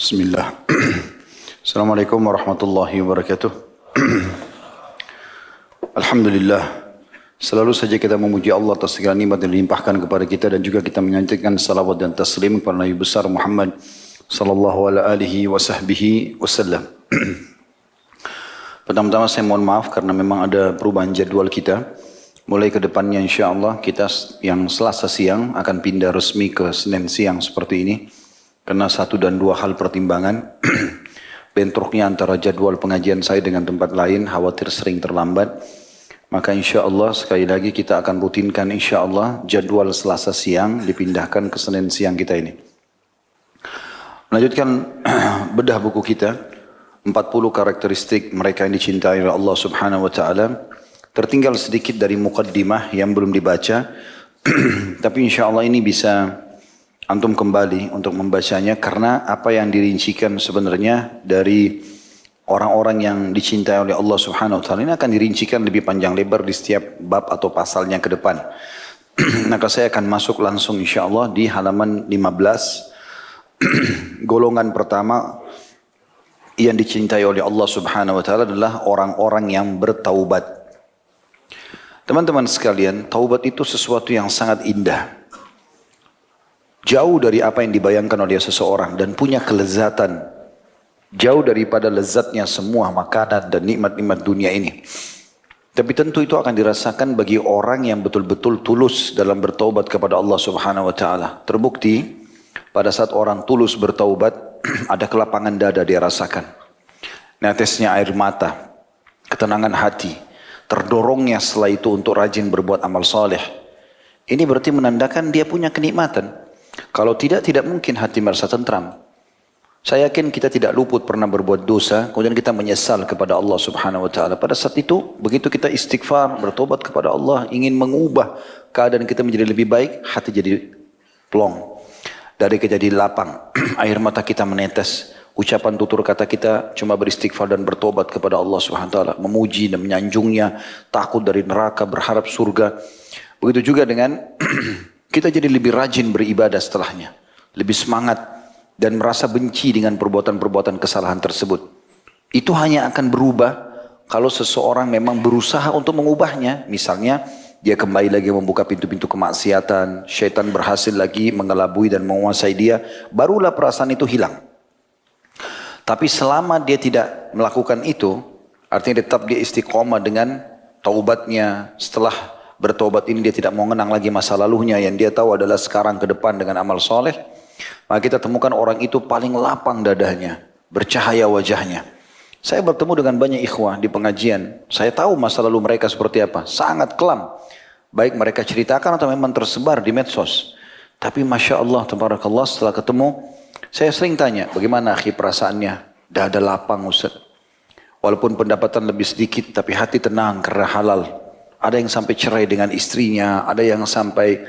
Bismillah. Assalamualaikum warahmatullahi wabarakatuh. Alhamdulillah. Selalu saja kita memuji Allah atas segala nikmat yang dilimpahkan kepada kita dan juga kita menyanjungkan salawat dan taslim kepada Nabi besar Muhammad sallallahu alaihi wasallam. Pertama-tama saya mohon maaf karena memang ada perubahan jadwal kita. Mulai ke depannya insyaAllah kita yang Selasa siang akan pindah resmi ke Senin siang seperti ini. Karena satu dan dua hal pertimbangan, bentroknya antara jadwal pengajian saya dengan tempat lain, khawatir sering terlambat. Maka insya Allah sekali lagi kita akan rutinkan insya Allah jadwal Selasa siang dipindahkan ke Senin siang kita ini. Melanjutkan bedah buku kita, 40 karakteristik mereka yang dicintai oleh Allah Subhanahu Wa Taala. Tertinggal sedikit dari muqaddimah yang belum dibaca, tapi insya Allah ini bisa antum kembali untuk membacanya karena apa yang dirincikan sebenarnya dari orang-orang yang dicintai oleh Allah Subhanahu Wa Taala ini akan dirincikan lebih panjang lebar di setiap bab atau pasalnya ke depan. Maka saya akan masuk langsung insya Allah di halaman 15. Golongan pertama yang dicintai oleh Allah Subhanahu Wa Taala adalah orang-orang yang bertaubat. Teman-teman sekalian, taubat itu sesuatu yang sangat indah. Jauh dari apa yang dibayangkan oleh seseorang dan punya kelezatan. Jauh daripada lezatnya semua makanan dan nikmat-nikmat dunia ini. Tapi tentu itu akan dirasakan bagi orang yang betul-betul tulus dalam bertaubat kepada Allah Subhanahu Wa Taala. Terbukti pada saat orang tulus bertaubat ada kelapangan dada dia rasakan. Netesnya air mata, ketenangan hati, terdorongnya setelah itu untuk rajin berbuat amal saleh. Ini berarti menandakan dia punya kenikmatan. Kalau tidak mungkin hati merasa tentram. Saya yakin kita tidak luput pernah berbuat dosa, kemudian kita menyesal kepada Allah Subhanahu Wa Taala. Pada saat itu, begitu kita istighfar, bertobat kepada Allah, ingin mengubah keadaan kita menjadi lebih baik, hati jadi plong. Dari kita jadi lapang, air mata kita menetes. Ucapan tutur kata kita cuma beristighfar dan bertobat kepada Allah Subhanahu Wa Taala, memuji dan menyanjungnya, takut dari neraka, berharap surga. Begitu juga dengan kita jadi lebih rajin beribadah setelahnya. Lebih semangat dan merasa benci dengan perbuatan-perbuatan kesalahan tersebut. Itu hanya akan berubah kalau seseorang memang berusaha untuk mengubahnya. Misalnya dia kembali lagi membuka pintu-pintu kemaksiatan. Syaitan berhasil lagi mengelabui dan menguasai dia. Barulah perasaan itu hilang. Tapi selama dia tidak melakukan itu, artinya tetap dia istiqomah dengan taubatnya setelah bertobat ini dia tidak mau mengenang lagi masa lalunya yang dia tahu adalah sekarang ke depan dengan amal soleh. Maka kita temukan orang itu paling lapang dadanya, bercahaya wajahnya. Saya bertemu dengan banyak ikhwah di pengajian. Saya tahu masa lalu mereka seperti apa. Sangat kelam. Baik mereka ceritakan atau memang tersebar di medsos. Tapi Masya Allah, tabarakallah setelah ketemu, saya sering tanya, bagaimana akhi perasaannya? Dada lapang Ustaz. Walaupun pendapatan lebih sedikit, tapi hati tenang karena halal. Ada yang sampai cerai dengan istrinya, ada yang sampai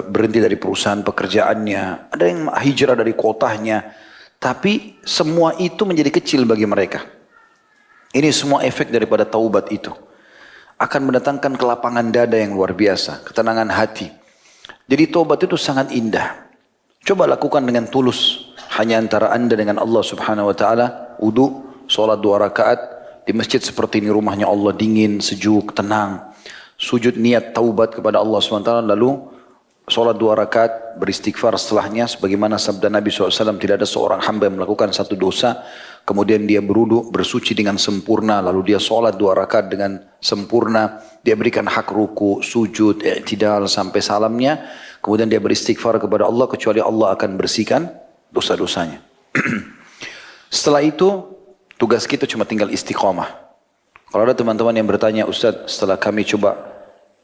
berhenti dari perusahaan pekerjaannya, ada yang hijrah dari kotanya. Tapi semua itu menjadi kecil bagi mereka. Ini semua efek daripada taubat itu. Akan mendatangkan kelapangan dada yang luar biasa, ketenangan hati. Jadi taubat itu sangat indah. Coba lakukan dengan tulus. Hanya antara anda dengan Allah Subhanahu Wa Taala, wudu, sholat 2 rakaat, di masjid seperti ini rumahnya Allah dingin, sejuk, tenang. Sujud niat taubat kepada Allah SWT. Lalu sholat 2 rakaat beristighfar setelahnya. Sebagaimana sabda Nabi SAW, tidak ada seorang hamba yang melakukan satu dosa. Kemudian dia berwudu, bersuci dengan sempurna. Lalu dia sholat 2 rakaat dengan sempurna. Dia berikan hak ruku, sujud, i'tidal sampai salamnya. Kemudian dia beristighfar kepada Allah. Kecuali Allah akan bersihkan dosa-dosanya. Setelah itu tugas kita cuma tinggal istiqomah. Kalau ada teman-teman yang bertanya, Ustaz, setelah kami coba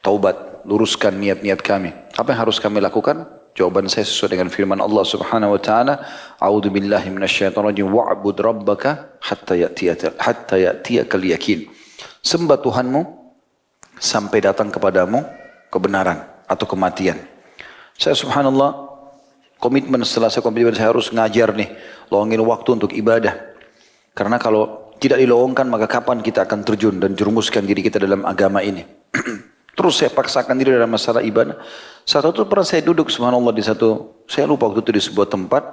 taubat, luruskan niat-niat kami, apa yang harus kami lakukan? Jawaban saya sesuai dengan firman Allah Subhanahu Wa Taala, A'udzu billahi minasyaitonir rajim, wa'bud rabbaka hatta ya'tiyakal yakin. Sembah Tuhanmu sampai datang kepadamu kebenaran atau kematian. Saya subhanallah, komitmen setelah saya komitmen saya harus ngajar nih, luangin waktu untuk ibadah. Karena kalau tidak dilowongkan maka kapan kita akan terjun dan jerumuskan diri kita dalam agama ini. Terus saya paksakan diri dalam masalah ibadah. Saat itu pernah saya duduk subhanallah di satu, saya lupa waktu itu di sebuah tempat.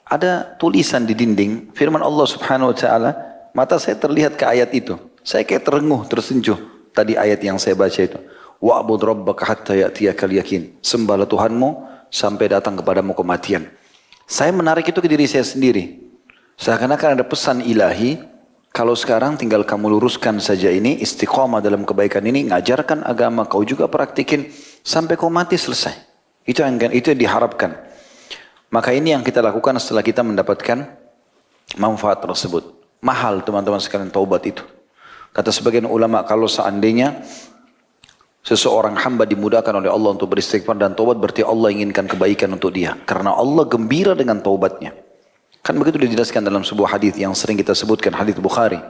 ada tulisan di dinding, firman Allah Subhanahu wa taala, mata saya terlihat ke ayat itu. Saya kayak terenguh, tersentuh tadi ayat yang saya baca itu. Wa'bud rabbaka hatta ya'tiyakal yakin. Sembahlah Tuhanmu sampai datang kepadamu kematian. Saya menarik itu ke diri saya sendiri. Seakan-akan ada pesan ilahi, kalau sekarang tinggal kamu luruskan saja ini, istiqamah dalam kebaikan ini, ngajarkan agama, kau juga praktikin sampai kau mati selesai. Itu yang diharapkan. Maka ini yang kita lakukan setelah kita mendapatkan manfaat tersebut. Mahal teman-teman sekalian taubat itu. Kata sebagian ulama, kalau seandainya seseorang hamba dimudahkan oleh Allah untuk beristighfar dan taubat, berarti Allah inginkan kebaikan untuk dia. Karena Allah gembira dengan taubatnya. Kan begitu dijelaskan dalam sebuah hadis yang sering kita sebutkan, hadis Bukhari.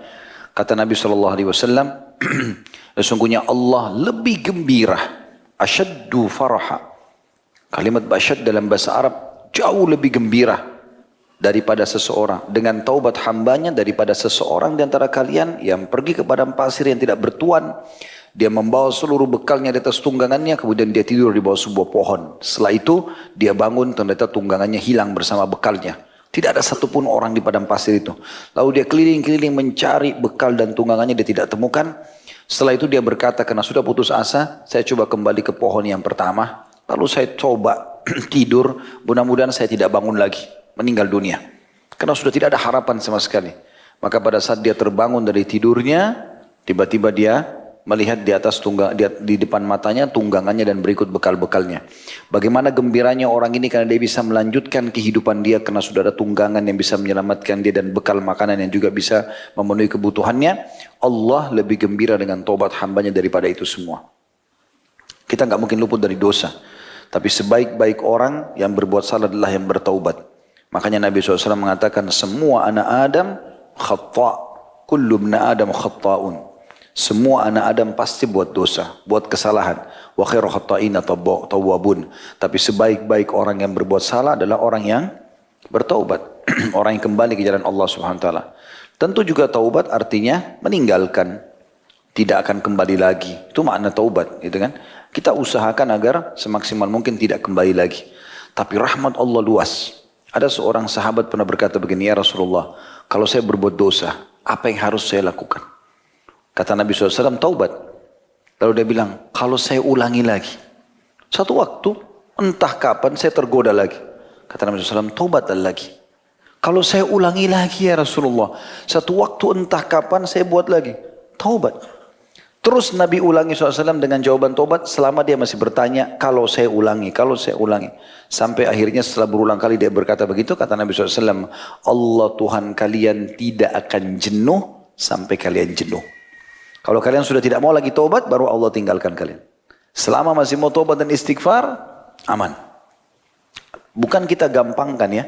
Kata Nabi SAW, sesungguhnya Allah lebih gembira, asyaddu faraha. Kalimat asyad dalam bahasa Arab jauh lebih gembira daripada seseorang dengan taubat hambanya, daripada seseorang di antara kalian yang pergi ke padang pasir yang tidak bertuan. Dia membawa seluruh bekalnya di atas tunggangannya, kemudian dia tidur di bawah sebuah pohon. Setelah itu dia bangun, ternyata tunggangannya hilang bersama bekalnya. Tidak ada satupun orang di padang pasir itu. Lalu dia keliling-keliling mencari bekal dan tunggangannya, dia tidak temukan. Setelah itu dia berkata, karena sudah putus asa, saya coba kembali ke pohon yang pertama. Lalu saya coba tidur, mudah-mudahan saya tidak bangun lagi, meninggal dunia. Karena sudah tidak ada harapan sama sekali. Maka pada saat dia terbangun dari tidurnya, tiba-tiba dia melihat di atas di depan matanya tunggangannya dan berikut bekal-bekalnya. Bagaimana gembiranya orang ini karena dia bisa melanjutkan kehidupan dia karena sudah ada tunggangan yang bisa menyelamatkan dia dan bekal makanan yang juga bisa memenuhi kebutuhannya. Allah lebih gembira dengan taubat hambanya daripada itu semua. Kita nggak mungkin luput dari dosa. Tapi sebaik-baik orang yang berbuat salah adalah yang bertaubat. Makanya Nabi SAW mengatakan semua anak Adam khata'. Kullu ibna Adam khata'un. Semua anak Adam pasti buat dosa, buat kesalahan. Wa khairu khata'ina tawwabun. Tapi sebaik-baik orang yang berbuat salah adalah orang yang bertaubat. Orang yang kembali ke jalan Allah Subhanahu wa taala. Tentu juga taubat artinya meninggalkan, tidak akan kembali lagi. Itu makna taubat, gitu kan? Kita usahakan agar semaksimal mungkin tidak kembali lagi. Tapi rahmat Allah luas. Ada seorang sahabat pernah berkata begini, ya Rasulullah, kalau saya berbuat dosa, apa yang harus saya lakukan? Kata Nabi SAW, taubat. Lalu dia bilang, kalau saya ulangi lagi. Satu waktu, entah kapan saya tergoda lagi. Kata Nabi SAW, taubatlah lagi. Kalau saya ulangi lagi ya Rasulullah. Satu waktu entah kapan saya buat lagi. Taubat. Terus Nabi ulangi SAW dengan jawaban taubat. Selama dia masih bertanya, kalau saya ulangi, kalau saya ulangi. Sampai akhirnya setelah berulang kali dia berkata begitu. Kata Nabi SAW, Allah Tuhan kalian tidak akan jenuh sampai kalian jenuh. Kalau kalian sudah tidak mau lagi taubat, baru Allah tinggalkan kalian. Selama masih mau taubat dan istighfar, aman. Bukan kita gampangkan ya.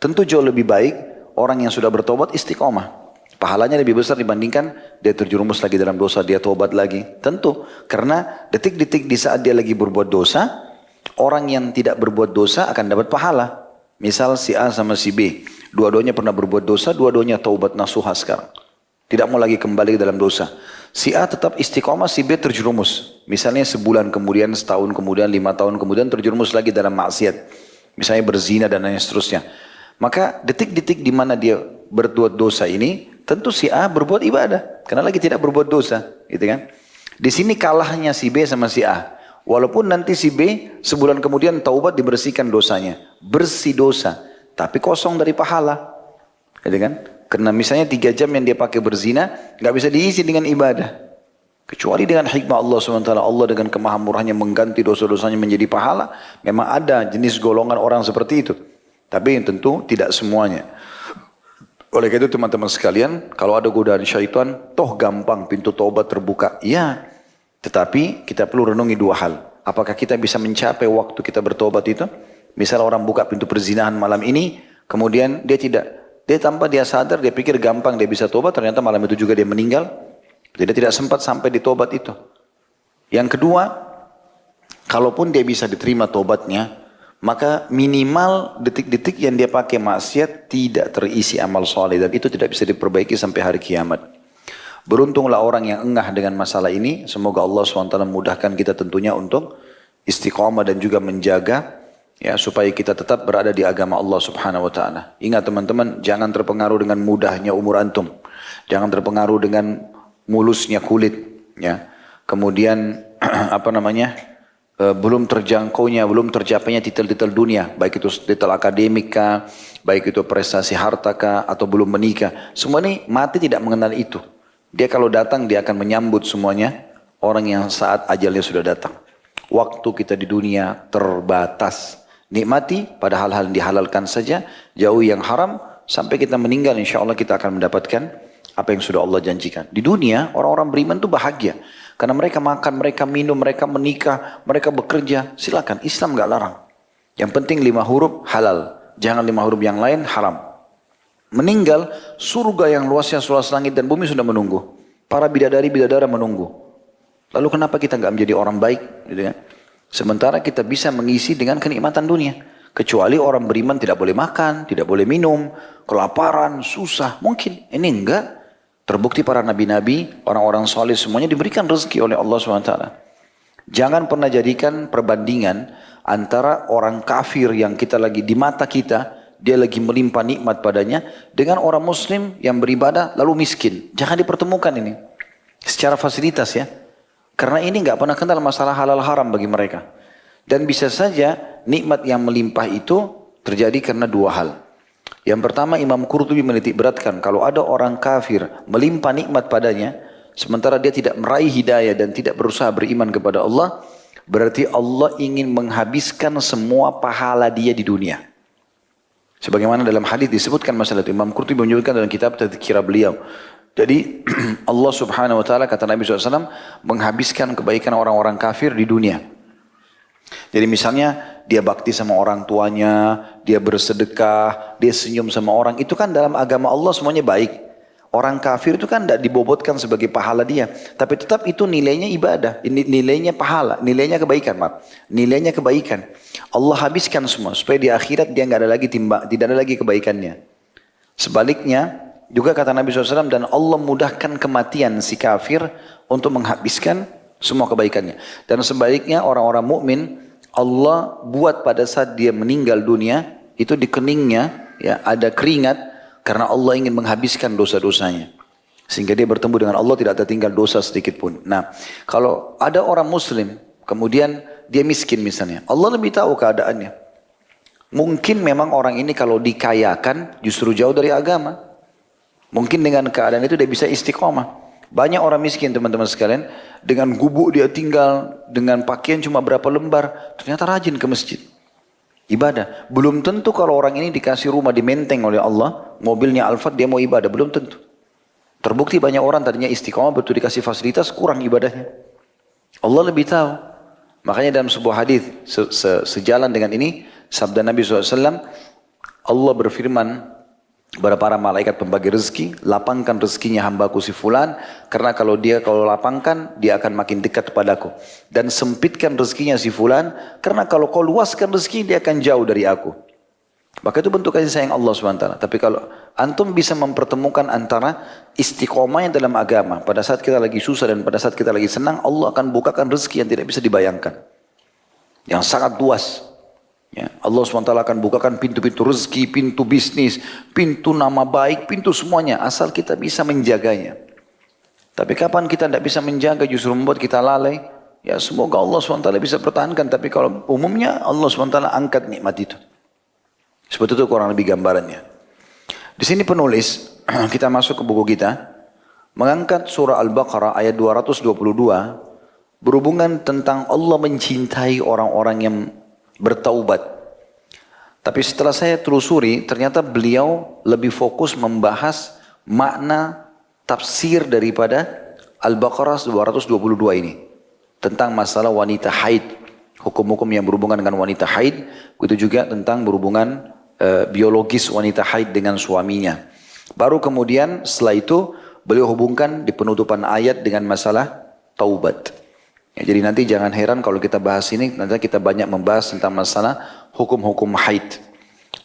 Tentu jauh lebih baik orang yang sudah bertobat istiqomah. Pahalanya lebih besar dibandingkan dia terjerumus lagi dalam dosa, dia taubat lagi. Tentu, karena detik-detik di saat dia lagi berbuat dosa, orang yang tidak berbuat dosa akan dapat pahala. Misal si A sama si B, dua-duanya pernah berbuat dosa, dua-duanya taubat nasuha sekarang. Tidak mau lagi kembali ke dalam dosa. Si A tetap istiqomah, si B terjerumus. Misalnya sebulan kemudian, setahun kemudian, 5 tahun kemudian terjerumus lagi dalam maksiat. Misalnya berzina dan lain seterusnya. Maka detik-detik di mana dia berbuat dosa ini, tentu si A berbuat ibadah. Karena lagi tidak berbuat dosa. Gitu kan? Di sini kalahnya si B sama si A. Walaupun nanti si B sebulan kemudian taubat dibersihkan dosanya. Bersih dosa. Tapi kosong dari pahala. Gitu kan? Karena misalnya 3 jam yang dia pakai berzina, nggak bisa diisi dengan ibadah. Kecuali dengan hikmah Allah SWT, Allah dengan kemahamurahnya mengganti dosa-dosanya menjadi pahala. Memang ada jenis golongan orang seperti itu. Tapi tentu tidak semuanya. Oleh karena itu teman-teman sekalian, kalau ada godaan syaitan, toh gampang pintu taubat terbuka. Ya, tetapi kita perlu renungi 2 hal. Apakah kita bisa mencapai waktu kita bertobat itu? Misal orang buka pintu perzinahan malam ini, kemudian dia tanpa dia sadar, dia pikir gampang dia bisa tobat, ternyata malam itu juga dia meninggal. Jadi dia tidak sempat sampai di tobat itu. Yang kedua, kalaupun dia bisa diterima tobatnya, maka minimal detik-detik yang dia pakai maksiat tidak terisi amal soleh, dan itu tidak bisa diperbaiki sampai hari kiamat. Beruntunglah orang yang engah dengan masalah ini. Semoga Allah SWT memudahkan kita tentunya untuk istiqamah dan juga menjaga Ya, supaya kita tetap berada di agama Allah Subhanahu wa taala. Ingat teman-teman, jangan terpengaruh dengan mudahnya umur antum. Jangan terpengaruh dengan mulusnya kulit, ya. Kemudian apa namanya? Belum terjangkaunya, belum tercapainya titel-titel dunia, baik itu titel akademik kah, baik itu prestasi harta kah, atau belum menikah. Semua ini mati tidak mengenal itu. Dia kalau datang dia akan menyambut semuanya orang yang saat ajalnya sudah datang. Waktu kita di dunia terbatas. Nikmati pada hal-hal yang dihalalkan saja, jauhi yang haram, sampai kita meninggal insya Allah kita akan mendapatkan apa yang sudah Allah janjikan. Di dunia orang-orang beriman itu bahagia. Karena mereka makan, mereka minum, mereka menikah, mereka bekerja. Silakan, Islam gak larang. Yang penting 5 huruf halal. Jangan 5 huruf yang lain haram. Meninggal, surga yang luasnya seluas langit dan bumi sudah menunggu. Para bidadari-bidadara menunggu. Lalu kenapa kita gak menjadi orang baik? Gitu kan? Sementara kita bisa mengisi dengan kenikmatan dunia. Kecuali orang beriman tidak boleh makan, tidak boleh minum, kelaparan, susah. Mungkin, ini enggak. Terbukti para nabi-nabi, orang-orang soleh semuanya diberikan rezeki oleh Allah SWT. Jangan pernah jadikan perbandingan antara orang kafir yang kita lagi di mata kita, dia lagi melimpah nikmat padanya, dengan orang muslim yang beribadah lalu miskin. Jangan dipertemukan ini. Secara fasilitas ya. Karena ini nggak pernah kenal masalah halal haram bagi mereka. Dan bisa saja nikmat yang melimpah itu terjadi karena 2 hal. Yang pertama Imam Qurtubi menitik beratkan, kalau ada orang kafir melimpah nikmat padanya, sementara dia tidak meraih hidayah dan tidak berusaha beriman kepada Allah, berarti Allah ingin menghabiskan semua pahala dia di dunia. Sebagaimana dalam hadis disebutkan masalah itu, Imam Qurtubi menyebutkan dalam kitab Tadhkirah beliau. Jadi Allah Subhanahu wa taala kata Nabi SAW menghabiskan kebaikan orang-orang kafir di dunia. Jadi misalnya dia bakti sama orang tuanya, dia bersedekah, dia senyum sama orang, itu kan dalam agama Allah semuanya baik. Orang kafir itu kan tidak dibobotkan sebagai pahala dia, tapi tetap itu nilainya ibadah, nilainya pahala, nilainya kebaikan, maaf. Nilainya kebaikan. Allah habiskan semua supaya di akhirat dia nggak ada lagi tidak ada lagi kebaikannya. Sebaliknya juga kata Nabi SAW, dan Allah mudahkan kematian si kafir untuk menghabiskan semua kebaikannya. Dan sebaliknya orang-orang mukmin Allah buat pada saat dia meninggal dunia itu di keningnya ya ada keringat karena Allah ingin menghabiskan dosa-dosanya. Sehingga dia bertemu dengan Allah tidak tertinggal dosa sedikit pun. Nah, kalau ada orang muslim kemudian dia miskin misalnya, Allah lebih tahu keadaannya. Mungkin memang orang ini kalau dikayakan justru jauh dari agama. Mungkin dengan keadaan itu dia bisa istiqomah. Banyak orang miskin teman-teman sekalian, dengan gubuk dia tinggal, dengan pakaian cuma berapa lembar, ternyata rajin ke masjid. Ibadah. Belum tentu kalau orang ini dikasih rumah di Menteng oleh Allah, mobilnya Alphard dia mau ibadah, belum tentu. Terbukti banyak orang tadinya istiqomah, betul dikasih fasilitas, kurang ibadahnya. Allah lebih tahu. Makanya dalam sebuah hadis sejalan dengan ini, sabda Nabi SAW, Allah berfirman, kepada para malaikat pembagi rezeki, lapangkan rezekinya hambaku si fulan, karena kalau lapangkan, dia akan makin dekat kepadaku. Dan sempitkan rezekinya si fulan, karena kalau kau luaskan rezeki, dia akan jauh dari aku. Maka itu bentuk kasih sayang Allah SWT. Tapi kalau antum bisa mempertemukan antara istiqomahnya dalam agama, pada saat kita lagi susah dan pada saat kita lagi senang, Allah akan bukakan rezeki yang tidak bisa dibayangkan. Yang sangat luas. Ya, Allah SWT akan bukakan pintu-pintu rezeki, pintu bisnis, pintu nama baik, pintu semuanya. Asal kita bisa menjaganya. Tapi kapan kita tidak bisa menjaga justru membuat kita lalai. Ya semoga Allah SWT bisa pertahankan. Tapi kalau umumnya Allah SWT angkat nikmat itu. Seperti itu kurang lebih gambarannya. Di sini penulis, kita masuk ke buku kita. Mengangkat surah Al-Baqarah ayat 222. Berhubungan tentang Allah mencintai orang-orang yang bertaubat. Tapi setelah saya telusuri, ternyata beliau lebih fokus membahas makna tafsir daripada Al-Baqarah 222 ini. Tentang masalah wanita haid. Hukum-hukum yang berhubungan dengan wanita haid. Begitu juga tentang berhubungan biologis wanita haid dengan suaminya. Baru kemudian setelah itu beliau hubungkan di penutupan ayat dengan masalah taubat. Ya, jadi nanti jangan heran kalau kita bahas ini, nanti kita banyak membahas tentang masalah hukum-hukum haid.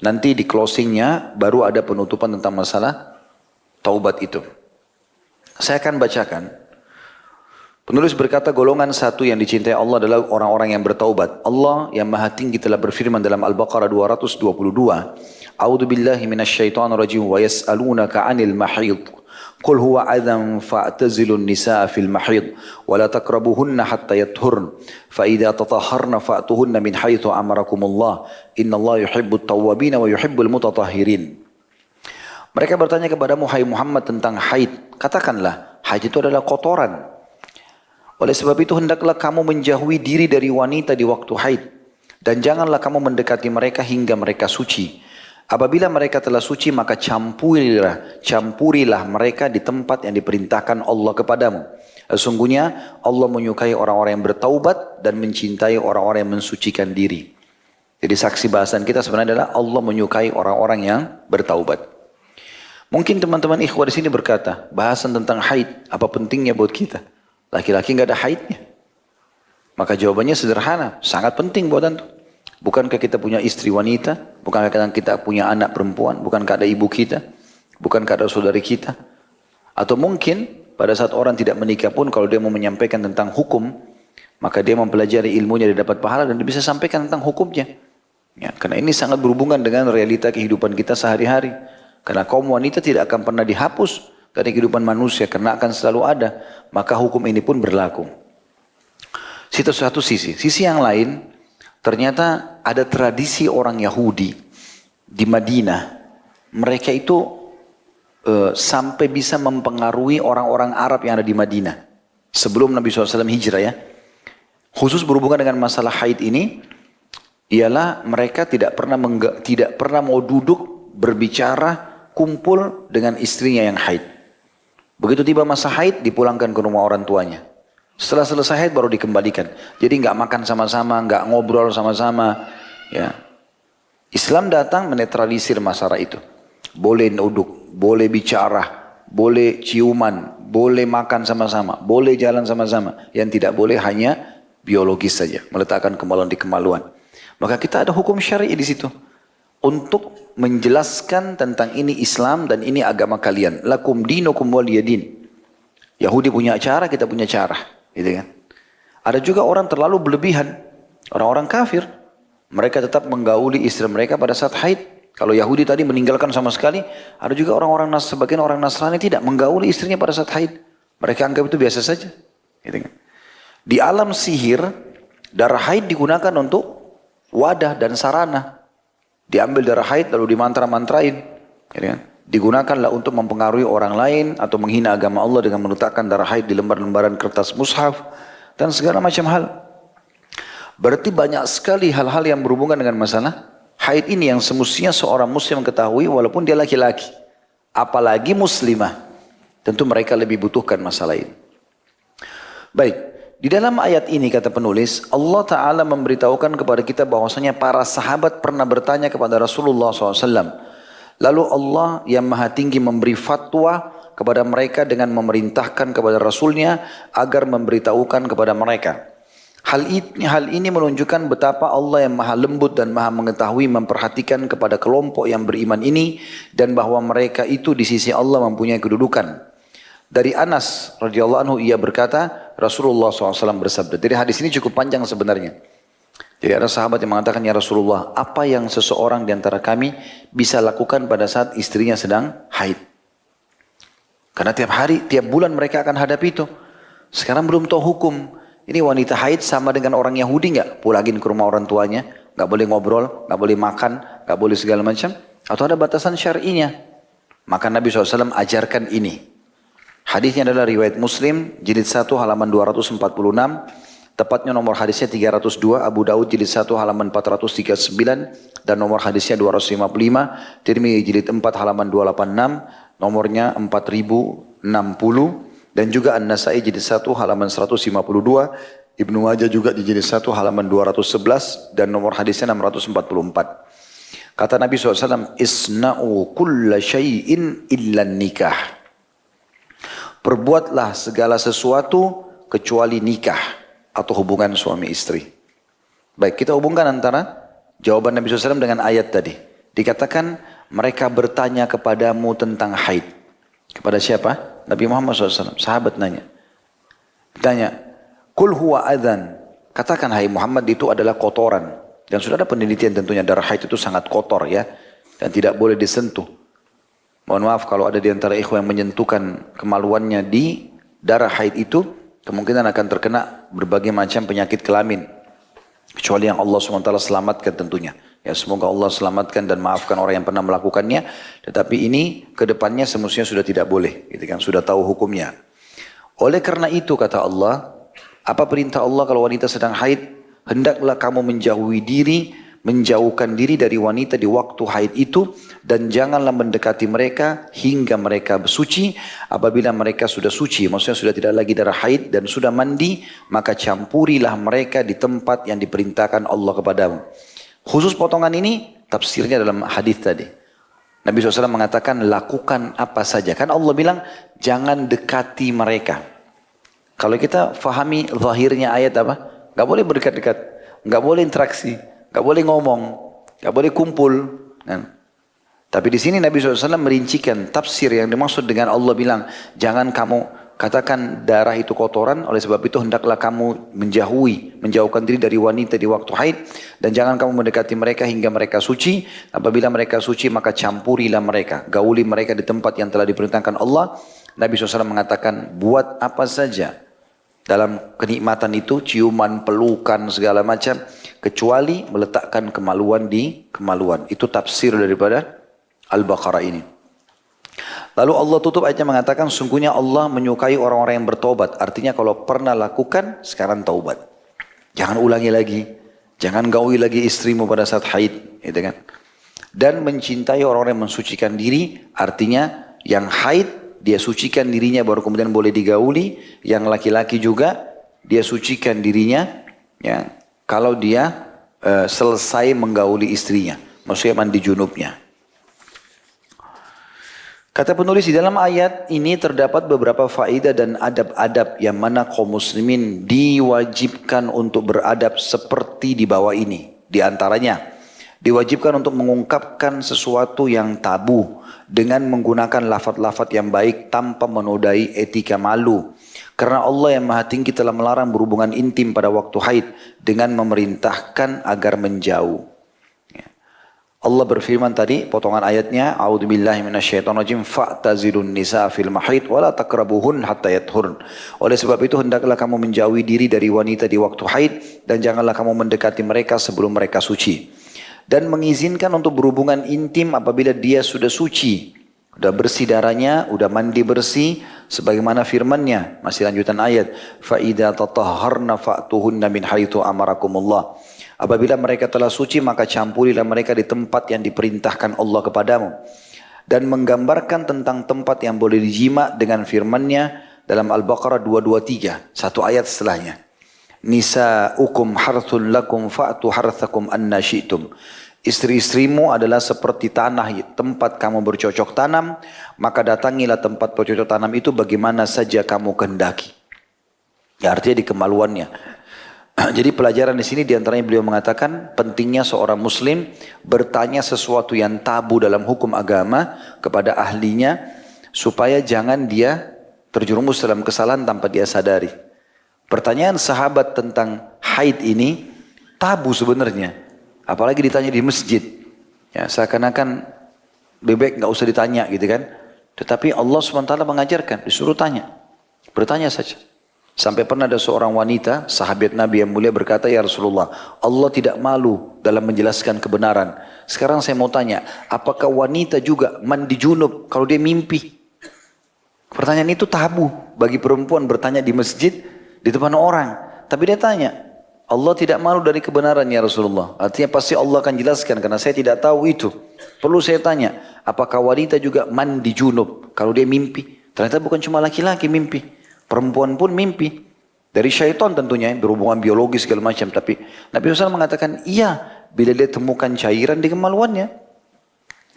Nanti di closingnya baru ada penutupan tentang masalah taubat itu. Saya akan bacakan Penulis berkata golongan satu yang dicintai Allah adalah orang-orang yang bertaubat. Allah yang maha tinggi telah berfirman dalam Al-Baqarah 222. A'udzu billahi minasyaitonir rajim wa yas'alunaka 'anil mahid. Qul huwa adhan fa'tazilun nisaa fil mahid wa la taqrabuhunna hatta yathurn fa idza tatahharna fa'tuhunna min haitsu amarakumullah innallaha yuhibbut tawwabin wa yuhibbul mutatahhirin. Mereka bertanya kepada Muhammad tentang haid. Katakanlah, haid itu adalah kotoran. Oleh sebab itu hendaklah kamu menjauhi diri dari wanita di waktu haid dan janganlah kamu mendekati mereka hingga mereka suci. Apabila mereka telah suci maka campurilah mereka di tempat yang diperintahkan Allah kepadamu. Sesungguhnya Allah menyukai orang-orang yang bertaubat dan mencintai orang-orang yang mensucikan diri. Jadi saksi bahasan kita sebenarnya adalah Allah menyukai orang-orang yang bertaubat. Mungkin teman-teman ikhwah di sini berkata, bahasan tentang haid apa pentingnya buat kita? Laki-laki nggak ada haidnya. Maka jawabannya sederhana, sangat penting buat antum. Bukankah kita punya istri wanita? Bukankah kita punya anak perempuan? Bukankah ada ibu kita? Bukankah ada saudari kita? Atau mungkin pada saat orang tidak menikah pun kalau dia mau menyampaikan tentang hukum, maka dia mempelajari ilmunya, dia dapat pahala dan dia bisa sampaikan tentang hukumnya. Ya, karena ini sangat berhubungan dengan realita kehidupan kita sehari-hari. Karena kaum wanita tidak akan pernah dihapus dari kehidupan manusia karena akan selalu ada. Maka hukum ini pun berlaku. Itu satu sisi. Sisi yang lain, ternyata ada tradisi orang Yahudi di Madinah. Mereka itu sampai bisa mempengaruhi orang-orang Arab yang ada di Madinah. Sebelum Nabi SAW hijrah ya. Khusus berhubungan dengan masalah haid ini, ialah mereka tidak pernah mau duduk berbicara kumpul dengan istrinya yang haid. Begitu tiba masa haid dipulangkan ke rumah orang tuanya. Setelah selesai haid baru dikembalikan. Jadi nggak makan sama-sama, nggak ngobrol sama-sama. Ya. Islam datang menetralisir masalah itu. Boleh duduk, boleh bicara, boleh ciuman, boleh makan sama-sama, boleh jalan sama-sama. Yang tidak boleh hanya biologis saja, meletakkan kemaluan di kemaluan. Maka kita ada hukum syar'i di situ untuk menjelaskan tentang ini Islam dan ini agama kalian. Lakum dinukum waliyadin. Yahudi punya cara, kita punya cara. Gitu kan? Ada juga orang terlalu berlebihan, orang-orang kafir, mereka tetap menggauli istri mereka pada saat haid. Kalau Yahudi tadi meninggalkan sama sekali, ada juga sebagian orang Nasrani tidak menggauli istrinya pada saat haid. Mereka anggap itu biasa saja. Gitu kan? Di alam sihir, darah haid digunakan untuk wadah dan sarana. Diambil darah haid lalu dimantra-mantrain. Gitu kan? Digunakanlah untuk mempengaruhi orang lain atau menghina agama Allah dengan meletakkan darah haid di lembar-lembaran kertas mushaf dan segala macam hal. Berarti banyak sekali hal-hal yang berhubungan dengan masalah haid ini yang semestinya seorang muslim ketahui walaupun dia laki-laki. Apalagi muslimah. Tentu mereka lebih butuhkan masalah ini. Baik, di dalam ayat ini kata penulis, Allah Ta'ala memberitahukan kepada kita bahwasanya para sahabat pernah bertanya kepada Rasulullah SAW. Lalu Allah yang maha tinggi memberi fatwa kepada mereka dengan memerintahkan kepada Rasulnya agar memberitahukan kepada mereka. Hal ini menunjukkan betapa Allah yang maha lembut dan maha mengetahui memperhatikan kepada kelompok yang beriman ini dan bahwa mereka itu di sisi Allah mempunyai kedudukan. Dari Anas radhiyallahu anhu ia berkata, Rasulullah SAW bersabda. Jadi hadis ini cukup panjang sebenarnya. Jadi ada sahabat yang mengatakan, ya Rasulullah, apa yang seseorang di antara kami bisa lakukan pada saat istrinya sedang haid? Karena tiap hari, tiap bulan mereka akan hadapi itu. Sekarang belum tahu hukum. Ini wanita haid sama dengan orang Yahudi nggak? Pulangin ke rumah orang tuanya, nggak boleh ngobrol, nggak boleh makan, nggak boleh segala macam. Atau ada batasan syar'inya. Maka Nabi SAW ajarkan ini. Hadisnya adalah riwayat Muslim, jilid 1 halaman 246. Tepatnya nomor hadisnya 302, Abu Daud jilid 1 halaman 439 dan nomor hadisnya 255, Tirmidzi jilid 4 halaman 286, nomornya 4060 dan juga An-Nasai jilid 1 halaman 152, Ibnu Majah juga di jilid 1 halaman 211 dan nomor hadisnya 644. Kata Nabi SAW, Isna'u kulla syai'in illa nikah. Perbuatlah segala sesuatu kecuali nikah atau hubungan suami istri. Baik, kita hubungkan antara jawaban Nabi SAW dengan ayat tadi. Dikatakan mereka bertanya kepadamu tentang haid. Kepada siapa? Nabi Muhammad SAW. Sahabat nanya. Ditanya, "Qul huwa adzan." Katakan hai Muhammad, itu adalah kotoran. Dan sudah ada penelitian tentunya darah haid itu sangat kotor ya. Dan tidak boleh disentuh. Mohon maaf kalau ada di antara ikhwan yang menyentuhkan kemaluannya di darah haid itu, kemungkinan akan terkena berbagai macam penyakit kelamin. Kecuali yang Allah SWT selamatkan tentunya. Ya, semoga Allah selamatkan dan maafkan orang yang pernah melakukannya. Tetapi ini kedepannya semestinya sudah tidak boleh. Gitu kan, sudah tahu hukumnya. Oleh karena itu kata Allah, apa perintah Allah kalau wanita sedang haid? Hendaklah kamu menjauhi diri, menjauhkan diri dari wanita di waktu haid itu, dan janganlah mendekati mereka hingga mereka bersuci. Apabila mereka sudah suci, maksudnya sudah tidak lagi darah haid dan sudah mandi, maka campurilah mereka di tempat yang diperintahkan Allah kepadamu. Khusus potongan ini tafsirnya dalam hadis tadi. Nabi SAW mengatakan lakukan apa saja. Kan Allah bilang jangan dekati mereka. Kalau kita fahami zahirnya ayat apa? Gak boleh berdekat-dekat, gak boleh interaksi, gak boleh ngomong, gak boleh kumpul. Tapi di sini Nabi SAW merincikan tafsir yang dimaksud dengan Allah bilang jangan kamu katakan darah itu kotoran, oleh sebab itu hendaklah kamu menjauhkan diri dari wanita di waktu haid, dan jangan kamu mendekati mereka hingga mereka suci. Apabila mereka suci maka campurilah mereka, gauli mereka di tempat yang telah diperintahkan Allah. Nabi SAW mengatakan buat apa saja dalam kenikmatan itu, ciuman, pelukan, segala macam, kecuali meletakkan kemaluan di kemaluan. Itu tafsir daripada Al-Baqarah ini. Lalu Allah tutup ayatnya mengatakan, sungguhnya Allah menyukai orang-orang yang bertobat. Artinya kalau pernah lakukan, sekarang taubat. Jangan ulangi lagi. Jangan gauli lagi istrimu pada saat haid. Gitu kan? Dan mencintai orang-orang yang mensucikan diri. Artinya yang haid, dia sucikan dirinya baru kemudian boleh digauli. Yang laki-laki juga dia sucikan dirinya ya, kalau dia selesai menggauli istrinya. Maksudnya mandi junubnya. Kata penulis di dalam ayat ini terdapat beberapa faedah dan adab-adab yang mana kaum muslimin diwajibkan untuk beradab seperti di bawah ini. Di antaranya diwajibkan untuk mengungkapkan sesuatu yang tabu dengan menggunakan lafaz-lafaz yang baik tanpa menodai etika malu. Karena Allah yang Maha Tinggi telah melarang berhubungan intim pada waktu haid dengan memerintahkan agar menjauh. Allah berfirman tadi, potongan ayatnya, A'udzubillahi minasyaitonirrajim, fa'tazilun nisa fil mahid wa la taqrabuhun hatta yathurn. Oleh sebab itu hendaklah kamu menjauhi diri dari wanita di waktu haid dan janganlah kamu mendekati mereka sebelum mereka suci. Dan mengizinkan untuk berhubungan intim apabila dia sudah suci, sudah bersih darahnya, sudah mandi bersih, sebagaimana firman-Nya, masih lanjutan ayat, fa idza tatahharna fa'tuhunna min haitsu amarakumullah. Apabila mereka telah suci maka campurilah mereka di tempat yang diperintahkan Allah kepadamu. Dan menggambarkan tentang tempat yang boleh dijima dengan firman-Nya dalam Al-Baqarah 223, satu ayat setelahnya. Nisa'ukum harthun lakum fa'tu harthakum anna syi'tum. Istri-istrimu adalah seperti tanah tempat kamu bercocok tanam, maka datangilah tempat bercocok tanam itu bagaimana saja kamu kehendaki. Ya, artinya di kemaluannya. Jadi pelajaran di sini diantaranya beliau mengatakan pentingnya seorang muslim bertanya sesuatu yang tabu dalam hukum agama kepada ahlinya supaya jangan dia terjerumus dalam kesalahan tanpa dia sadari. Pertanyaan sahabat tentang haid ini tabu sebenarnya, apalagi ditanya di masjid. Ya, seakan-akan bebek nggak usah ditanya gitu kan. Tetapi Allah SWT mengajarkan, disuruh tanya, bertanya saja. Sampai pernah ada seorang wanita, sahabat Nabi yang mulia berkata, ya Rasulullah, Allah tidak malu dalam menjelaskan kebenaran. Sekarang saya mau tanya, apakah wanita juga mandi junub kalau dia mimpi? Pertanyaan itu tabu bagi perempuan bertanya di masjid, di depan orang. Tapi dia tanya, Allah tidak malu dari kebenaran ya Rasulullah. Artinya pasti Allah akan jelaskan karena saya tidak tahu itu. Perlu saya tanya, apakah wanita juga mandi junub kalau dia mimpi? Ternyata bukan cuma laki-laki mimpi. Perempuan pun mimpi. Dari syaitan tentunya, berhubungan biologis segala macam. Tapi Nabi SAW mengatakan, iya, bila dia temukan cairan di kemaluannya.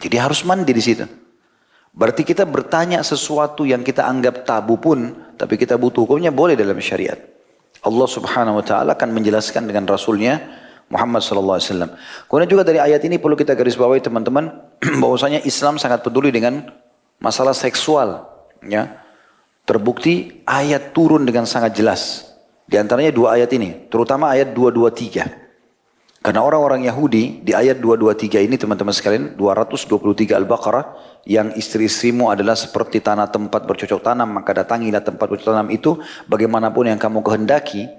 Jadi harus mandi di situ. Berarti kita bertanya sesuatu yang kita anggap tabu pun, tapi kita butuh hukumnya boleh dalam syariat. Allah Subhanahu Wa Taala akan menjelaskan dengan Rasulnya Muhammad Sallallahu Alaihi Wasallam. Kemudian juga dari ayat ini perlu kita garis bawahi teman-teman, bahwasanya Islam sangat peduli dengan masalah seksual. Ya. Terbukti ayat turun dengan sangat jelas. Di antaranya dua ayat ini, terutama ayat 223. Karena orang-orang Yahudi di ayat 223 ini teman-teman sekalian, 223 Al-Baqarah, yang istri-istrimu adalah seperti tanah tempat bercocok tanam, maka datangilah tempat bercocok tanam itu bagaimanapun yang kamu kehendaki,